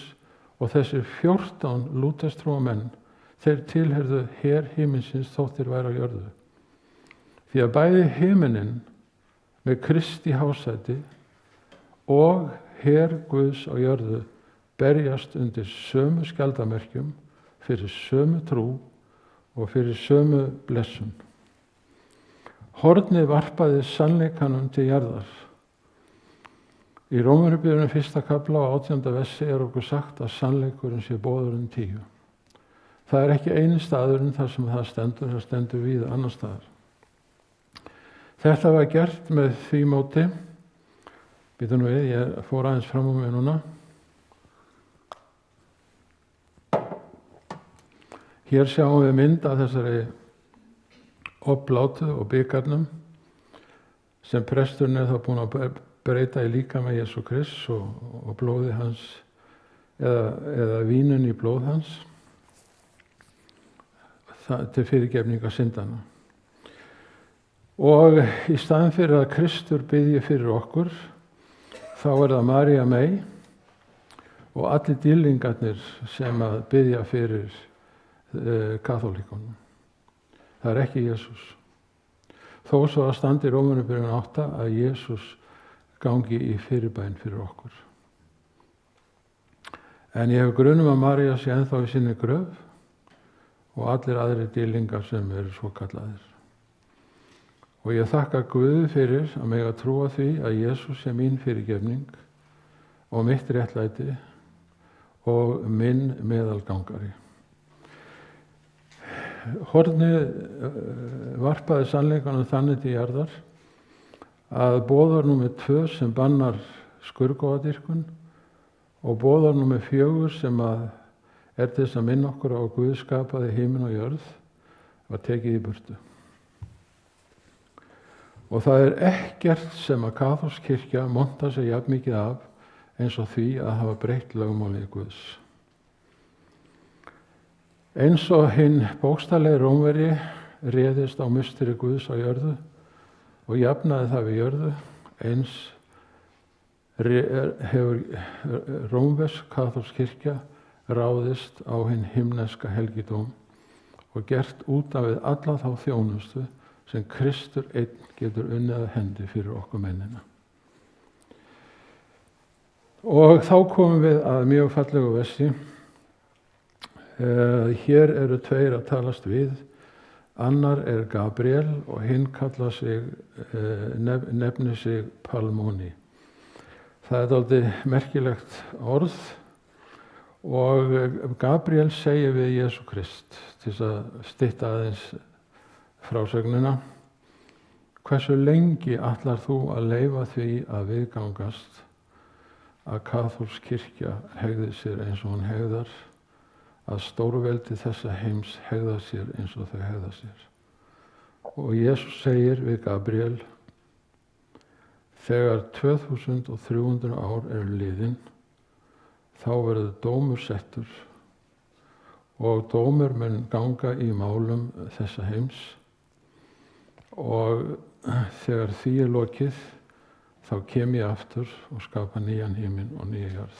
og þessi 14 lúterstrúarmenn, þeir tilheyrðu her himinsins þótt þeir væru á jörðu. Því að bæði himinin með Kristi hásæti og her Guðs á jörðu berjast undir sömu skjaldamerkjum fyrir sömu trú og fyrir sömu blessun. Hornið varpaði sannleikanum til jarðar. Í Rómverjabréfinu 1. kafla og 18. versi okkur sagt að sannleikurinn sé boðurinn 10. Það ekki eini staðurinn þar sem það stendur víða annar staðar. Þetta var gert með því móti, býtu nú við, ég fór aðeins fram á mig núna. Hér sjáum við mynd af þessari oblátu og bikarnum sem presturinn þá búinn að breyta í líkama Jesú Krists og blóði hans eða vínun í blóð hans til fyrirgefningar syndana. Og í staðinn fyrir að Kristur biðji fyrir okkur, þá það María mey og allir dýrlingarnir sem að biðja fyrir kaþólíkunum. Það ekki Jesús. Þó svo að standi í Rómverjabréfinu 8 að Jesús gangi í fyrirbæn fyrir okkur. En ég hef grunum að María sé ennþá í sinni gröf og allir aðrir dýrlingar sem eru svo kallaðir. Og ég þakka Guði fyrir að mega trúa því að Jesús sé mín fyrirgefning og mitt réttlæti og minn meðalgangari. Hornið varpaði sannleikanum þannig til jarðar að boðar númer 2 sem bannar skurðgóðadýrkun og boðar númer 4 sem að til þess að minna okkur á Guð skapaði himinn og jörð var tekið í burtu. Og það ekkert sem að kaþólsk kirkja montar sig jafn mikið af eins og því að hafa breytt lögmáli Guðs. Eins og hinn bókstaflegi Rómverji réðist á musteri Guðs á jörðu og jafnaði það við jörðu, eins hefur rómversk kaþólsk kirkja ráðist á hinn himneska helgidóm og gert út af við alla þá þjónustu sem Kristur einn getur unnið að hendi fyrir okkur mennina. Og þá komum við að mjög fallegu versi. Hér eru 2 að talast við, annar Gabriel og hinn nefnir sig Palmoni. Það dálítið merkilegt orð og Gabriel segir við Jesú Krist til að stytta aðeins frásögnina: hversu lengi ætlar þú að leyfa því að viðgangast að kaþólsk kirkja hegði sér eins og hún hegðar, að stórveldi þessa heims hegða sér eins og þau hegða sér? Og Jesús segir við Gabriel: þegar 2300 ár eru liðin, þá verður dómur settur og dómur mun ganga í málum þessa heims og þegar því lokið, þá kem ég aftur og skapa nýjan himinn og nýja jörð.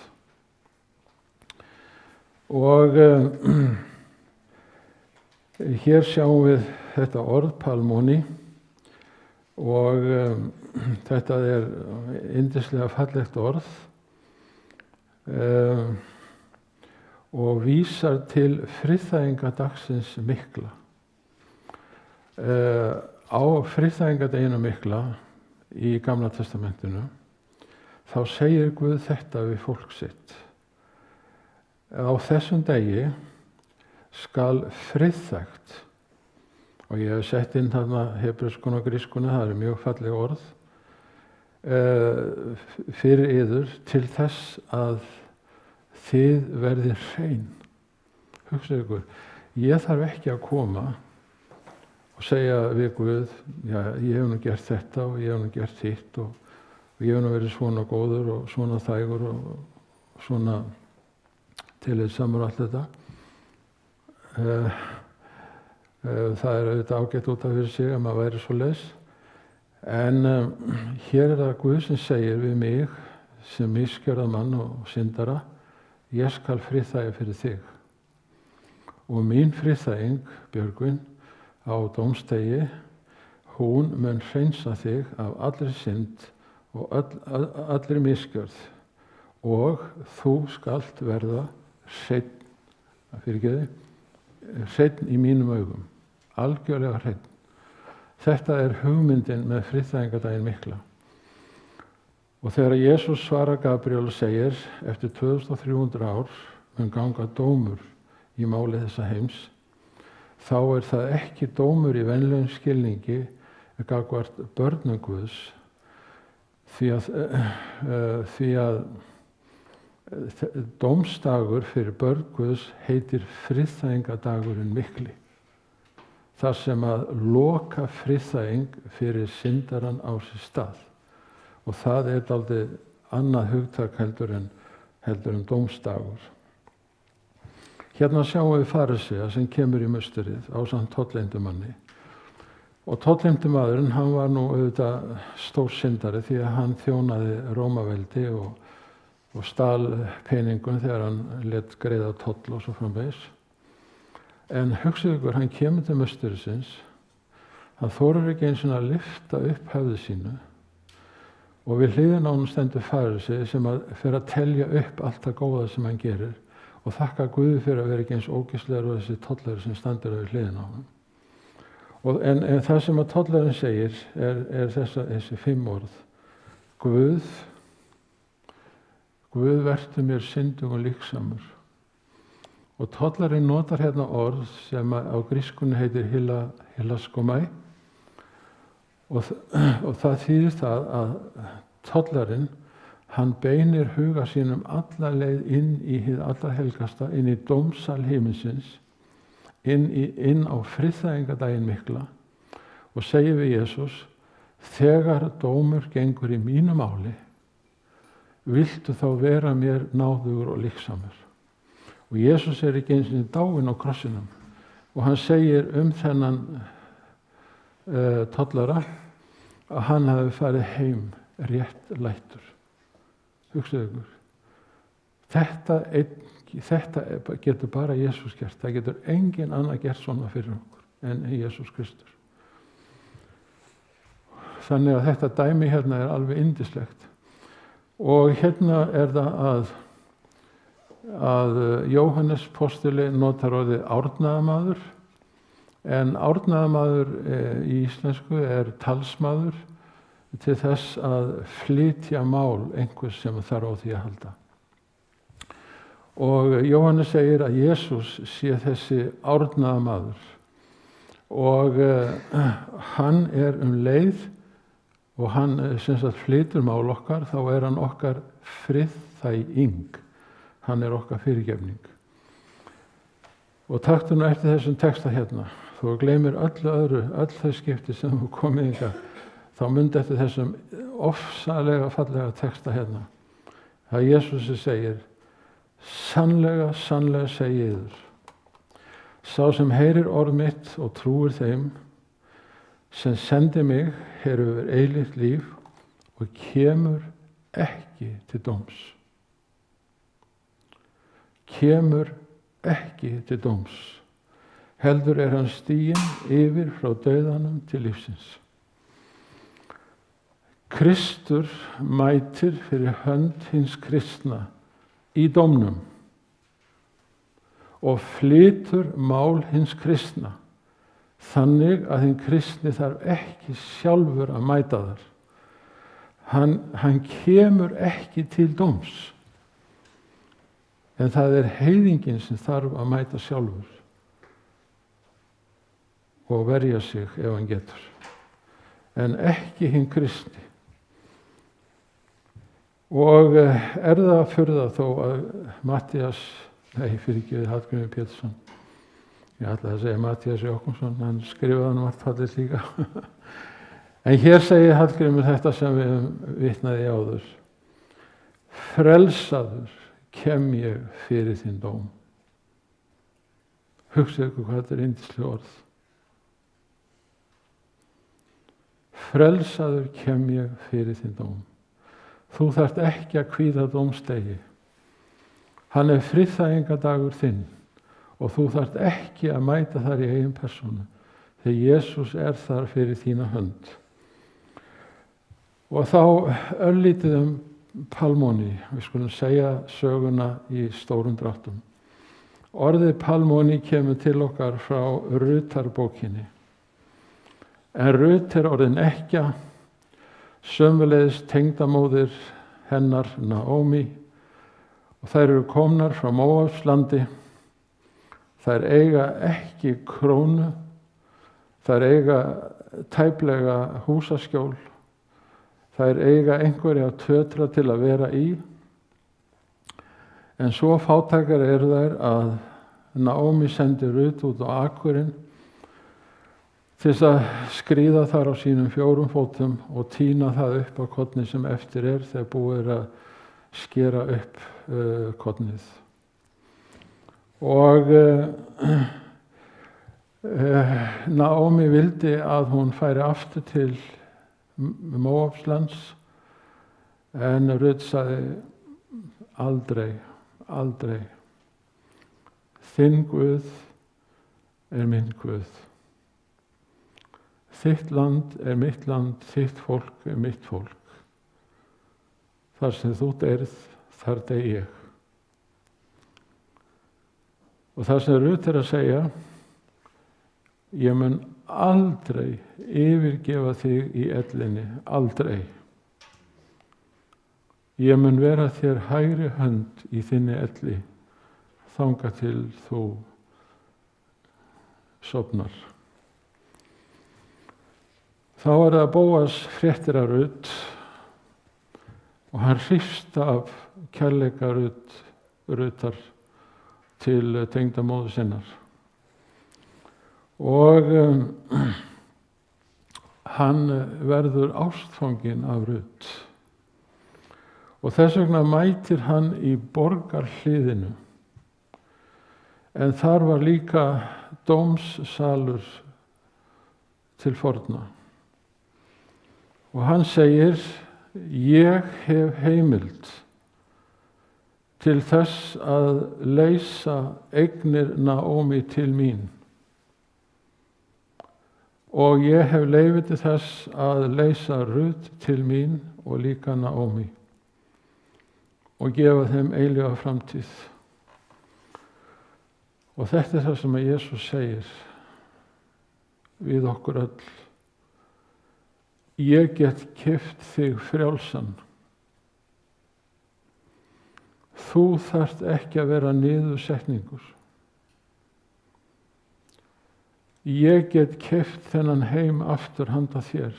Og hér sjáum við þetta orð Palmoni og þetta yndislega fallegt orð og vísar til friðþægingardagsins mikla. Á friðþægingardeginum mikla í Gamla testamentinu þá segir Guð þetta við fólk sitt: á þessum degi skal friðþægt. Og ég hef sett inn þarna hebreiskuna og grískuna, það mjög falleg orð, fyrir yður til þess að þið verðið hrein. Hugsið ykkur, ég þarf ekki að koma og segja við Guð, já, ég hef nú gert þetta og ég hef nú gert hitt og ég hef nú verið svona góður og svona þægur og svona tillitssamur og allt þetta. Það auðvitað ágætt út af fyrir sig að maður væri svoleiðis. En hér það Guð sem segir við mig sem misgjörða mann og syndara, ég skal friðþægja fyrir þig. Og mín friðþæging, Björgvin, á dómstegi, hún mun hreinsa þig af allri synd og allri misgjörð og þú skalt verða hreinn, hreinn í mínum augum, algjörlega hreinn. Þetta hugmyndin með friðþægingadaginn mikla. Og þegar Jesús svarar Gabriel og segir, eftir 2300 ár mun ganga dómur í máli þessa heims, þá það ekki dómur í venlegum skilningi gagnvart börnum Guðs, því að dómsdagur fyrir börn Guðs heitir friðþægingadagurinn mikli. þar sem að loka friðþæging fyrir syndarann á sér stað. Og það dálítið annað hugtak heldur en dómsdagur. Hérna sjáum við farisea sem kemur í musterið ásamt tolleindumanni. Og tolleindumaðurinn, hann var nú auðvitað stór syndari því að hann þjónaði Rómaveldi og stal peningum þegar hann lét greiða toll og svo framvegis. En hugsið ykkur, hann kemur til musterisins, hann þorir ekki eins og að lyfta upp höfði sínu og við hliðina á honum stendur farisi sem fer að telja upp allt það góða sem hann gerir og þakka Guði fyrir að vera ekki eins ógeðslegur og þessi tollari sem stendur við hliðina á honum. En það sem að tollarinn segir þessi 5 orð. Guð vertu mér syndug og líksamur. Og tollarinn notar hérna orð sem á grískunni heitir hilaskomai og það þýðir það að tollarinn, hann beinir huga sínum alla leið inn í hið allra helgasta, inn í dómsal himinsins, inn á friðþægingadaginn mikla og segir við Jesús, þegar dómur gengur í mínu máli, viltu þá vera mér náðugur og líksamur. Og Jesús ekki eins og dáinn á krossinum og hann segir þennan tollara að hann hafi farið heim rétt lætur. Hugsaðu ykkur. Þetta getur bara Jesús gert. Það getur engin annar gert svona fyrir okkur en Jesús Kristur. Þannig að þetta dæmi hérna alveg yndislegt. Og hérna það að Jóhannes postuli notar orðið árnaðarmaður, en árnaðarmaður í íslensku talsmaður til þess að flytja mál einhvers sem þarf á því að halda. Og Jóhannes segir að Jesús sé þessi árnaðarmaður og hann leið og hann sem sagt flytur mál okkar, þá hann okkar friðþæging. Hann okkar fyrirgefning. Og taktu nú eftir þessum texta hérna. Þú gleymir öllu öðru, öll þau skipti sem þú komið hingað, þá myndi eftir þessum ofsalega fallega texta hérna. Það Jesús segir, sannlega, sannlega segi yður. Sá sem heyrir orð mitt og trúir þeim, sem sendi mig, hefur eilíft líf og kemur ekki til dóms. Kemur ekki til dóms. Heldur hann stiginn yfir frá dauðanum til lífsins. Kristur mætir fyrir hönd hins kristna í dómnum og flytur mál hins kristna þannig að hinn kristni þarf ekki sjálfur að mæta þar. Hann kemur ekki til dóms. En það heiðingin sem þarf að mæta sjálfur. og verja sig ef hann getur. En ekki hinn kristni. Og það að furða þó að Hallgrímur Pétursson, ég ætlaði að segja Matthías Jochumsson, hann skrifaði margt fallegt líka. En hér segir Hallgrímur þetta sem við vitnaði áður: frelsaður kem ég fyrir þinn dóm. Hugsið ykkur hvað þetta yndisleg orð. Frelsaður kem ég fyrir þinn dóm. Þú þarft ekki að kvíða dómstegi. Hann friðþægingadagur þinn og þú þarft ekki að mæta þar í eigin persónu, þegar Jesús þar fyrir þína hönd. Og þá örlítið Palmoni, við skulum segja söguna í stórum dráttum. Orðið Palmoni kemur til okkar frá Rútarbókinni. En Rut orðin ekkja, sömuleiðis tengdamóðir hennar Naomi, og þær eru komnar frá Móabslandi. Þær eiga ekki krónu, þær eiga tæplega húsaskjól, þær eiga einhverja tötra til að vera í. En svo fátækar eru þær að Naomi sendi Rut út á akurinn til þess að skríða þar á sínum 4 fótum og tína það upp á kornið sem eftir þegar búið að skera upp kornið. Og Naomi vildi að hún færi aftur til Móabslands, en Rut sagði: aldrei, aldrei. Þinn Guð minn Guð. Þitt land mitt land, þitt fólk mitt fólk. Þar sem þú deyrð, þar dey ég. Og það sem Rut að segja: ég mun aldrei yfirgefa þig í ellinni, aldrei. Ég mun vera þér hægri hönd í þinni elli, þangað til þú sofnar. Þá það Bóas fréttir af Rut og hann hrífst af kærleika Rutar til tengdamóður sinnar. Og hann verður ástfanginn af Rut. Og þess vegna mætir hann í borgarhliðinu. En þar var líka dómssalur til forna. Og hann segir: ég hef heimild til þess að leysa eignir Naomi til mín. Og ég hef leyfi til þess að leysa Rut til mín og líka Naomi og gefa þeim eilífa framtíð. Og þetta það sem að Jesús segir við okkur öll: ég get keypt þig frjálsan. Þú þarft ekki að vera niðursetningur. Ég get keypt þennan heim aftur handa þér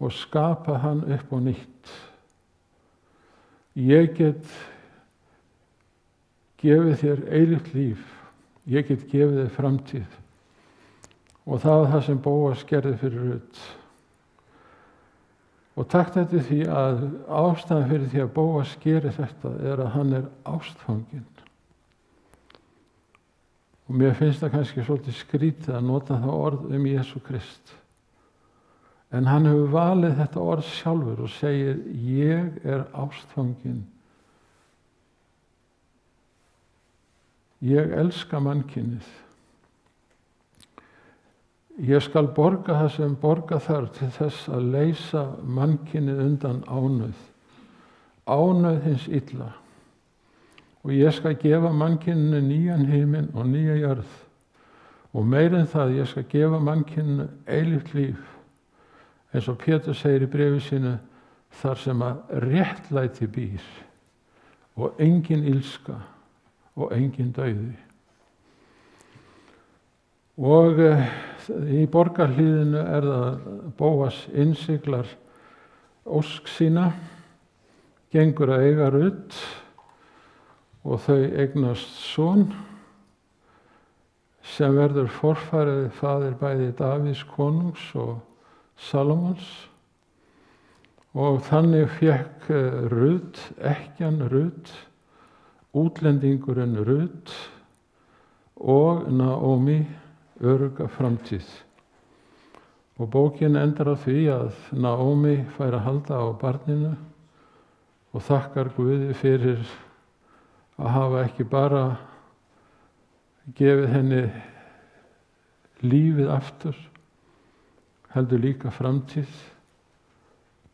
og skapa hann upp á nýtt. Ég get gefið þér eilíft líf. Ég get gefið þér framtíð. Og það var það sem Bóas gerði fyrir Rut. Og takt eftir því að ástæðan fyrir því að Bóas gerir þetta að hann ástfanginn. Og mér finnst það kannski svolítið skrítið að nota það orð Jesú Krist. En hann hefur valið þetta orð sjálfur og segir: ég ástfanginn. Ég elska mannkynið. Ég skal borga það sem borga þarf til þess að leysa mannkynið undan ánauð. Ánauð hins illa. Og ég skal gefa mannkyninu nýjan himinn og nýja jörð. Og meir en það, ég skal gefa mannkyninu eilíft líf. Eins og Pétur segir í bréfi sínu: þar sem að réttlæti býr og engin illska og engin dauði. Og í borgarhlíðinu það Bóas innsiglar ósk sína, gengur að eiga Rut og þau eignast son sem verður forfaðir faðir bæði Davíðs konungs og Salómons. Og þannig fékk Rut, ekkjan Rut, útlendingurinn Rut og Naomi örugga framtíð. Og bókin endar á því að Naomi fær að halda á barninu og þakkar Guði fyrir að hafa ekki bara gefið henni lífið aftur, heldur líka framtíð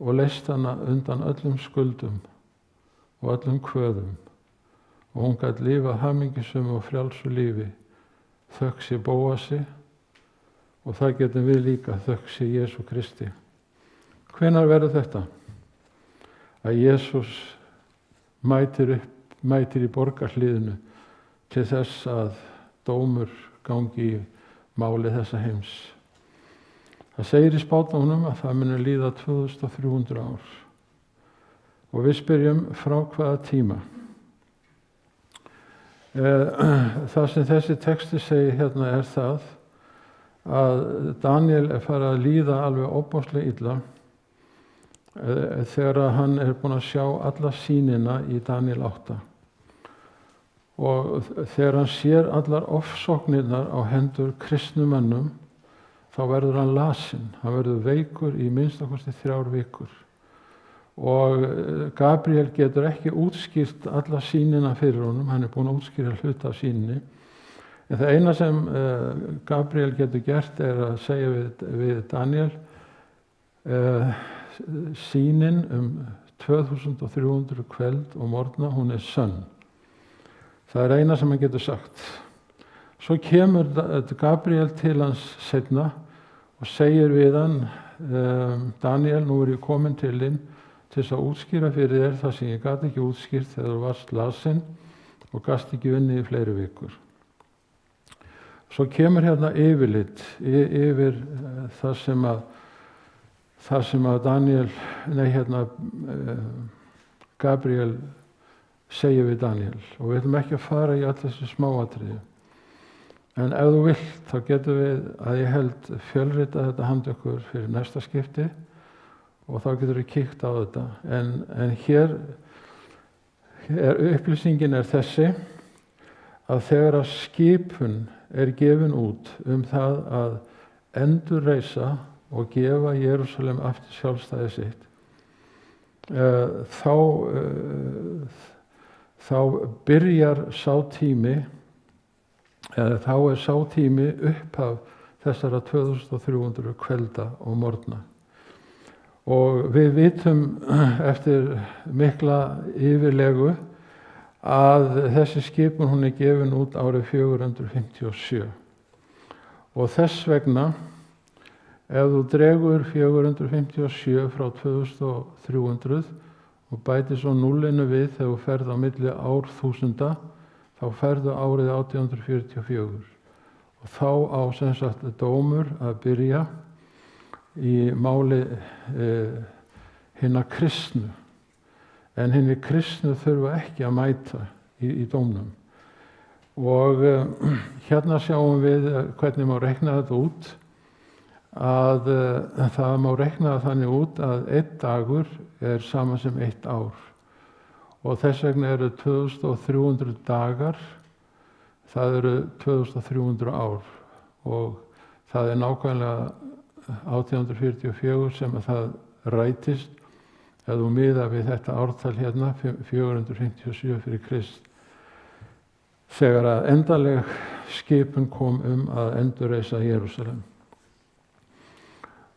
og leyst hana undan öllum skuldum og öllum kvöðum. Og hún gat lifað hamingjusömu og frjálsu lífi, þökk sé Bóasi, og það getum við líka, þökk sé Jesú Kristi. Hvenær verður þetta? Að Jesús mætir í borgarhlíðinu til þess að dómur gangi í máli þessa heims. Það segir í spádómnum að það muni líða 2300 ár. Og við spyrjum frá hvaða tíma. Það sem þessi texti segir hérna er það að Daniel farið að líða alveg ofboðslega illa þegar hann búinn að sjá alla sýnina í Daniel 8. Og þegar hann sér allar ofsóknirnar á hendur kristnumönnum, þá verður hann lasinn. Hann verður veikur í minnstakosti 3 vikur. Og Gabriel getur ekki útskýrt alla sýnina fyrir honum, hann búinn að útskýra hluta af sýninni. En það eina sem Gabriel getur gert að segja við Daniel, sýnin 2300 kvöld og morgna, hún sönn. Það eina sem hann getur sagt. Svo kemur Gabriel til hans seinna og segir við hann, Daniel, nú ég komin til þín til þess að útskýra fyrir þér það sem ég gat ekki útskýrt þegar þú varst lasinn og gast ekki unnið í fleiri vikur. Svo kemur hérna yfirlit yfir það sem að Gabriel segir við Daniel, og við ætlum ekki að fara í allir þessi smáatriði. En ef þú vilt, þá getum við, að ég held, fjölrita þetta handa ykkur fyrir næsta skipti og þá getur við kíkt á þetta. En hér upplýsingin þessi, að þegar að skipun gefin út það að endurreisa og gefa Jerúsalem aftur sjálfstæði sitt, þá byrjar sá tími, eða þá sá tími upphaf þessara 2300 kvelda og morgna. Og við vitum eftir mikla yfirlegu að þessi skipun hún gefin út árið 457. Og þess vegna, ef þú dregur 457 frá 2300 og bætir svo núllinu við þegar þú ferð á milli árþúsunda, þá ferðu árið 1844. Og þá á sem sagt dómur að byrja í máli hinna kristnu. En hinni kristnu þurfa ekki að mæta í dómnum. Og hérna sjáum við hvernig má reikna þetta út, að það má reikna þannig út að 1 dagur sama sem 1 ár. Og þess vegna 2300 dagar, það 2300 ár. Og það nákvæmlega 1844 sem að það rætist, ef þú miðar við þetta ártal hérna, 457 fyrir Krist, þegar að endanleg skipun kom að endurreisa Jerúsalem.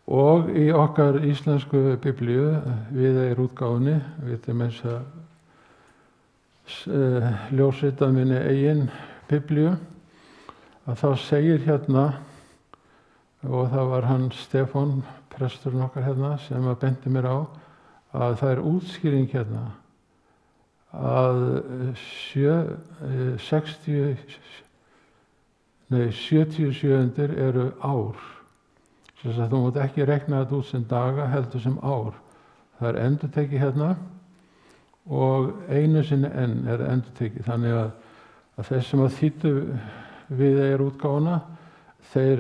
Og í okkar íslensku biblíu, Viðeyjarútgáfunni, við erum eins að ljósrita minni eigin biblíu, að þá segir hérna, og það var hann Stefán, presturinn okkar hérna, sem að bendi mér á, að það útskýring hérna, að 77 eru ár. Þess að þú mátt ekki rekna þetta út sem daga, heldur sem ár. Það er endurtekið hérna og einu sinni enn er endurtekið. Þannig að þeir sem að þýddu Viðeyjarútgáfuna, þeir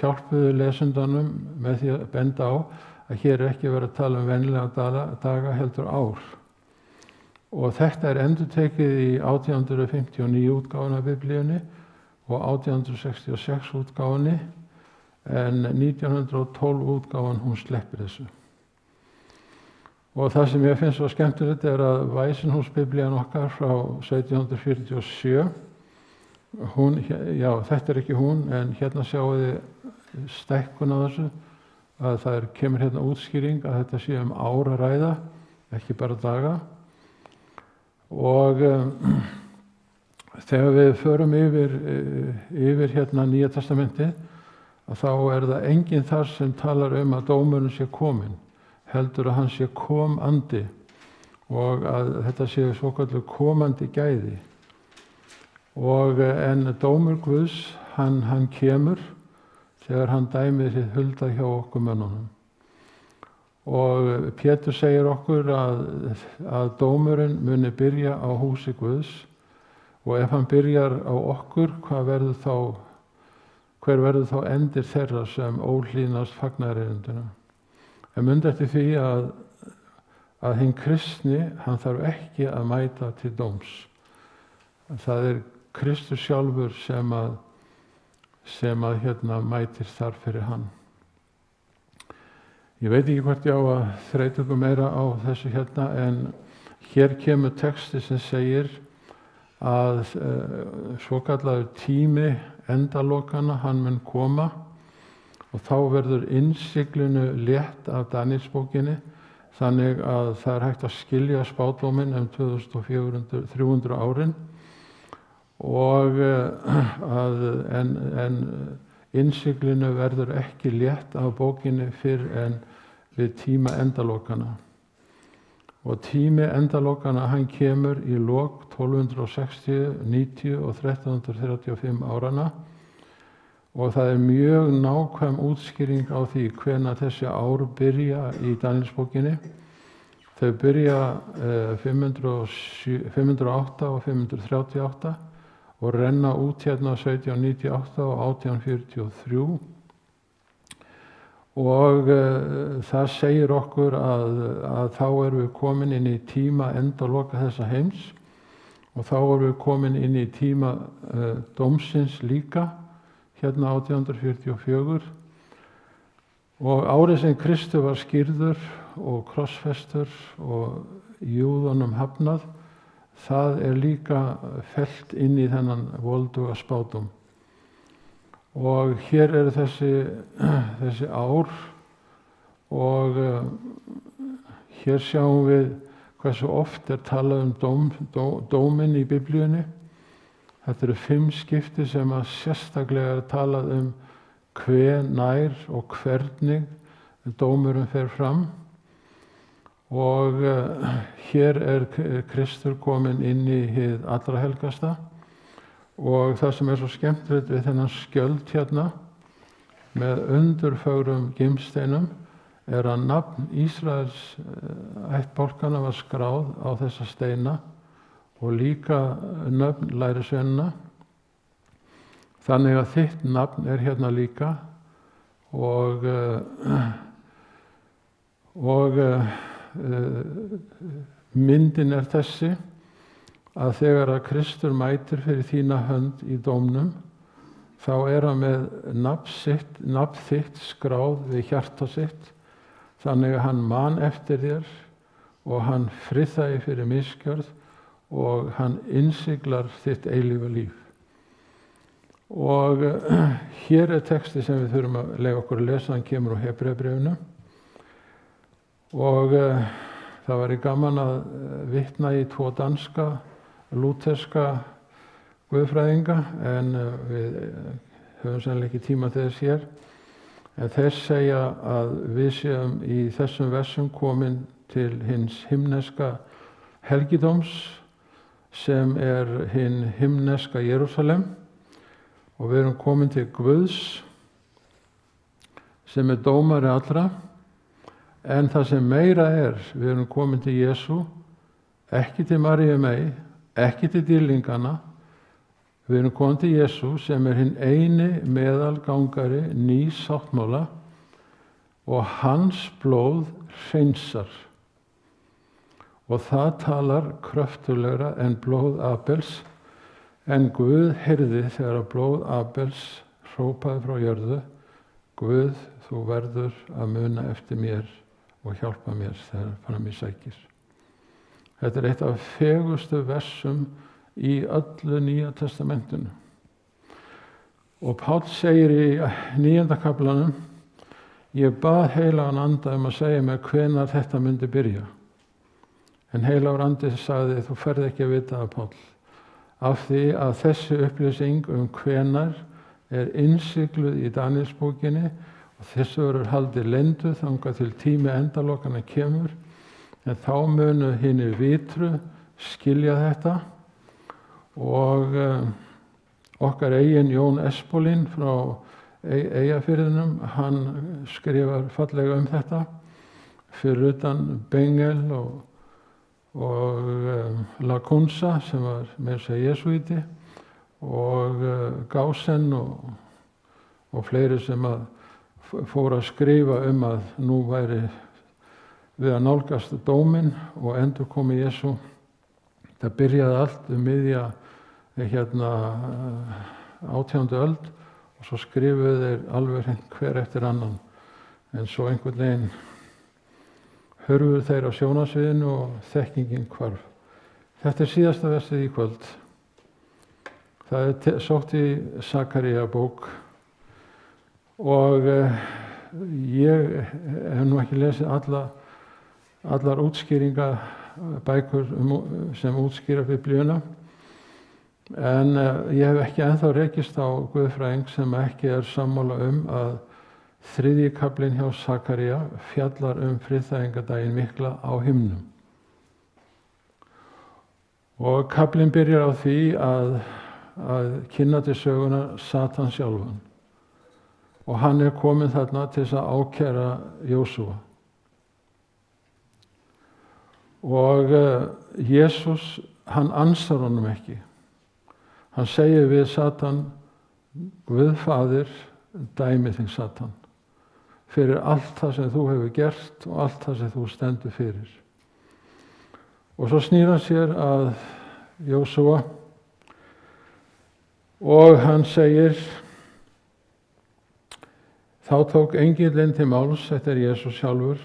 hjálpuðu lesendanum með því að benda á að hér er ekki verið að tala um venjulega daga, heldur ár. Og þetta er endurtekið í 1859 útgáfunni af Biblíunni og 1866 útgáfunni, en 1912 útgáfan hún sleppir þessu. Og það sem ég finnst svo skemmtilegt er að Weissenhús-biblían okkar frá 1747, þetta er ekki hún, en hérna sjáum við stækkun á þessu, að það kemur hérna útskýring að þetta sé um ár að ræða, ekki bara daga. Og þegar við förum yfir hérna Nýja testamentið, að þá er það enginn þar sem talar um að dómurinn sé kominn, heldur að hann sé komandi og að þetta sé svokölluð komandi gæði. En dómur Guðs, hann kemur þegar hann dæmir hið hulda hjá okkur mönnunum. Og Pétur segir okkur að dómurinn muni byrja á húsi Guðs, og ef hann byrjar á okkur, hver verður þá endir þeirra sem óhlýðnast fagnaðarerindinu? En mundu eftir því að hinn kristni, hann þarf ekki að mæta til dóms. Það er Kristur sjálfur sem að hérna mætir þar fyrir hann. Ég veit ekki hvort ég á að þreyta ykkur meira á þessu hérna, en hér kemur texti sem segir að svokallaður tími endalokana, hann mun koma, og þá verður innsiglinu létt af Daníelsbókinni, þannig að það er hægt að skilja spádóminn 2300 árin, og en innsiglinu verður ekki létt af bókinni fyrr en við tíma endalokana. Og tími endalokana, hann kemur í lok 1260, 90 og 1335 árana, og það er mjög nákvæm útskýring á því hvenær þessi ár byrja í Daníelsbókinni. Þau byrja 508 og 538 og renna út hérna 1798 og 1843. Og það segir okkur að þá erum við komin inn í tíma endaloka þessa heims, og þá erum við komin inn í tíma dómsins líka, hérna 1844. Og árið sem Kristur var skírður og krossfestur og júðunum hafnað, það er líka fellt inn í þennan volduga spádóm. Og hér eru þessi ár, og hér sjáum við hversu oft er talað um dóminn í Biblíunni. Þetta eru 5 skipti sem að sérstaklega er talað um hvenær og hvernig dómurinn fer fram. Og hér er Kristur kominn inn í hið allra helgasta, og það sem er svo skemmtilegt við þennan skjöld hérna með undurfögrum gimsteinum er að nafn Ísraels ættbálkanna var skráð á þessa steina og líka nöfn lærisveinanna. Þannig að þitt nafn er hérna líka, og myndin er þessi að þegar að Kristur mætir fyrir þína hönd í dómnum, þá er hann með nafn þitt skráð við hjarta sitt, þannig að hann man eftir þér og hann friðþægir fyrir misgjörð og hann innsiglar þitt eilífa líf. Og hér er texti sem við þurfum að leyfa okkur að lesa, hann kemur á Hebreabréfinu, og það væri gaman að vitna í 2 danska lúterska guðfræðinga, en við höfum sennilega ekki tíma til þess hér. En þeir segja að við séum í þessum versum komin til hins himneska helgidóms, sem er hinn himneska Jerúsalem, og við erum komin til Guðs sem er dómari allra, en það sem meira við erum komin til Jesú, ekki til Maríu mey, ekki til dýrlingana, við erum komin til Jesú sem er hinn eini meðalgangari nýs sáttmála og hans blóð hreinsar. Og það talar kröftulegra en blóð Abels, en Guð heyrði þegar blóð Abels hrópaði frá jörðu: Guð, þú verður að muna eftir mér og hjálpa mér þegar fram í sækir. Þetta er eitt af fegustu versum í öllu Nýja testamentinu. Og Páll segir í 9. kaflanum: Ég bað heilagan anda að segja mér hvenær þetta myndi byrja. En heilagur andi sagði: Þú ferð ekki að vita það, Páll, af því að þessi upplýsing hvenær innsigluð í Daníelsbókinni og þessu verður haldið leyndu þangað til tími endalokanna kemur, en þá munu hinir vitru skilja þetta. Og okkar eigin Jón Espólín frá Eyjafirðinum, hann skrifar fallega þetta fyrir utan Bengel og Lacunza sem var með sig jesúíti og Gausen og fleiri sem fóru að skrifa að nú væri við að nálgast dóminn og endurkomi Jesú. Það byrjaði allt miðja 18. öld og svo skrifuðu þeir alveg hreint hver eftir annan, en svo einhvern veginn hurfu þeir á sjónarsviðinu og þekkingin hvarf. Þetta er síðasta versið í kvöld. Það er sótt í Sakaría bók og ég hef nú ekki lesið allar útskýringabækur sem útskýra Biblíuna, en ég hef ekki ennþá rekist á guðfræðing sem ekki er sammála að 3. kaflinn hjá Sakaría fjallar friðþægingadaginn mikla á himnum. Og kaflinn byrjar á því að kynna til söguna Satan sjálfan. Og hann er kominn þarna til þess að ákæra Jósúa. Og Jesús, hann ansar honum ekki. Hann segir við Satan: Guð faðir, dæmi þig Satan, fyrir allt það sem þú hefur gert og allt það sem þú stendur fyrir. Og svo snýr hann sér að Jósúa og hann segir: Þá tók engillinn til máls, þetta er Jesús sjálfur,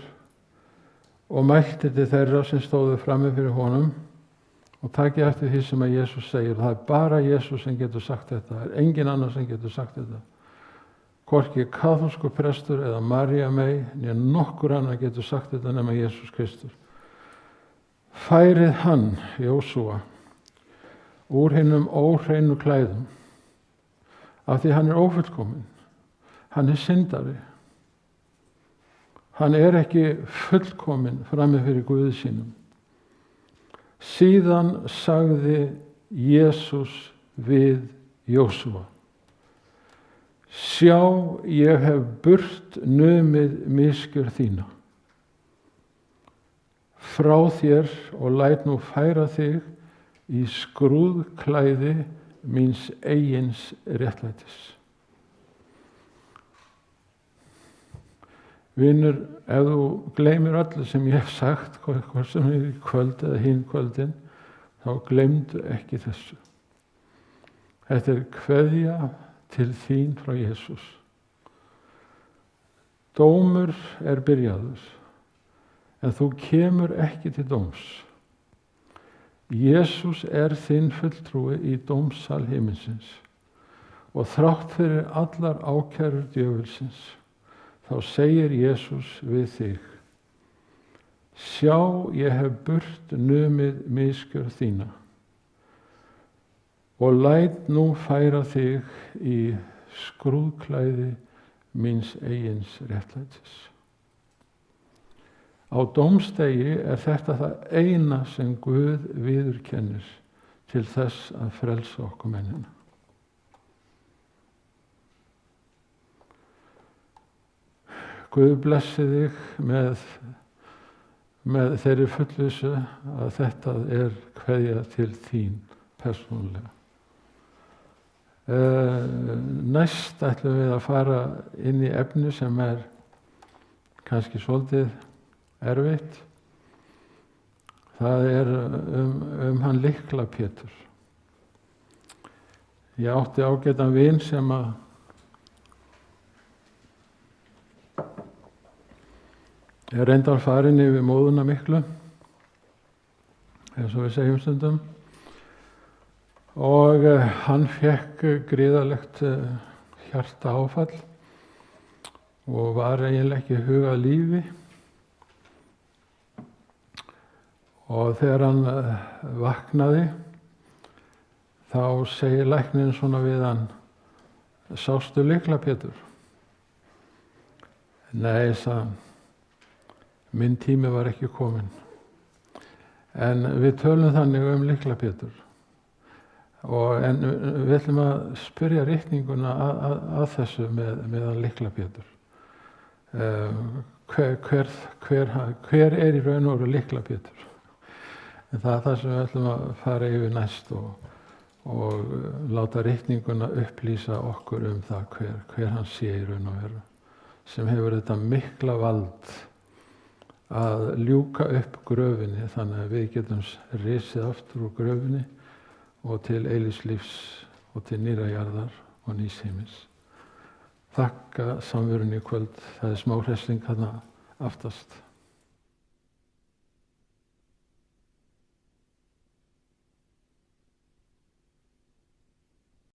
og mælti til þeirra sem stóðu frammi fyrir honum. Og takið eftir því sem að Jesús segir. Það er bara Jesús sem getur sagt þetta. Það er engin annar sem getur sagt þetta. Hvorki kaþólskur prestur eða María mey né nokkur annar getur sagt þetta nema Jesús Kristur. Færið hann, Jósúa, úr hinum óhreinu klæðum, af því hann er ófullkominn. Hann er syndari. Hann er ekki fullkominn frammi fyrir Guði sínum. Síðan sagði Jesús við Jósúa: Sjá, ég hef burt numið misgjörð þína frá þér og læt nú færa þig í skrúðklæði míns eigins réttlætis. Vinur, ef þú gleymir öllu sem ég hef sagt, hvað sem er í kvöld eða hinn kvöldin, þá gleymdu ekki þessu. Þetta er kveðja til þín frá Jesús. Dómur er byrjaður, en þú kemur ekki til dóms. Jesús er þinn fulltrúi í dómsal himinsins og þrátt fyrir allar ákærur djöfulsins, þá segir Jesús við þig: Sjá, ég hef burt numið misgjörð þína og læt nú færa þig í skrúðklæði míns eigins réttlætis. Á dómsdegi er þetta það eina sem Guð viðurkennir til þess að frelsa okkur mennina. Guð blessi þig með þeirri fullvissu að þetta kveðja til þín persónulega. Næst ætlum við að fara inn í efni sem kannski svolítið erfitt. Það um hann Lykla Pétur. Ég átti ágætan vin sem reyndar farinn yfir móðuna miklu, eins og við segjum stundum, og hann fékk gríðarlegt hjartaáfall og var eiginlega ekki hugað lífi. Og þegar hann vaknaði, þá segir læknirinn svona við hann: sástu Lykla Pétur? Nei, sagði hann, minn tími var ekki kominn. En við tölum þannig Lykla Pétur. En við ætlum að spyrja ritninguna að þessu með hann Lykla Pétur. Hver í raun og veru Lykla Pétur? En það það sem við ætlum að fara yfir næst og láta ritninguna upplýsa okkur það hver hann sé í raun og veru, sem hefur þetta mikla vald að ljúka upp gröfinni þannig að við getum risið aftur úr gröfinni og til eilífs lífs og til nýrra jarðar og nýs himins. Þakka samverunni í kvöld. Það smá hressing þarna aftast.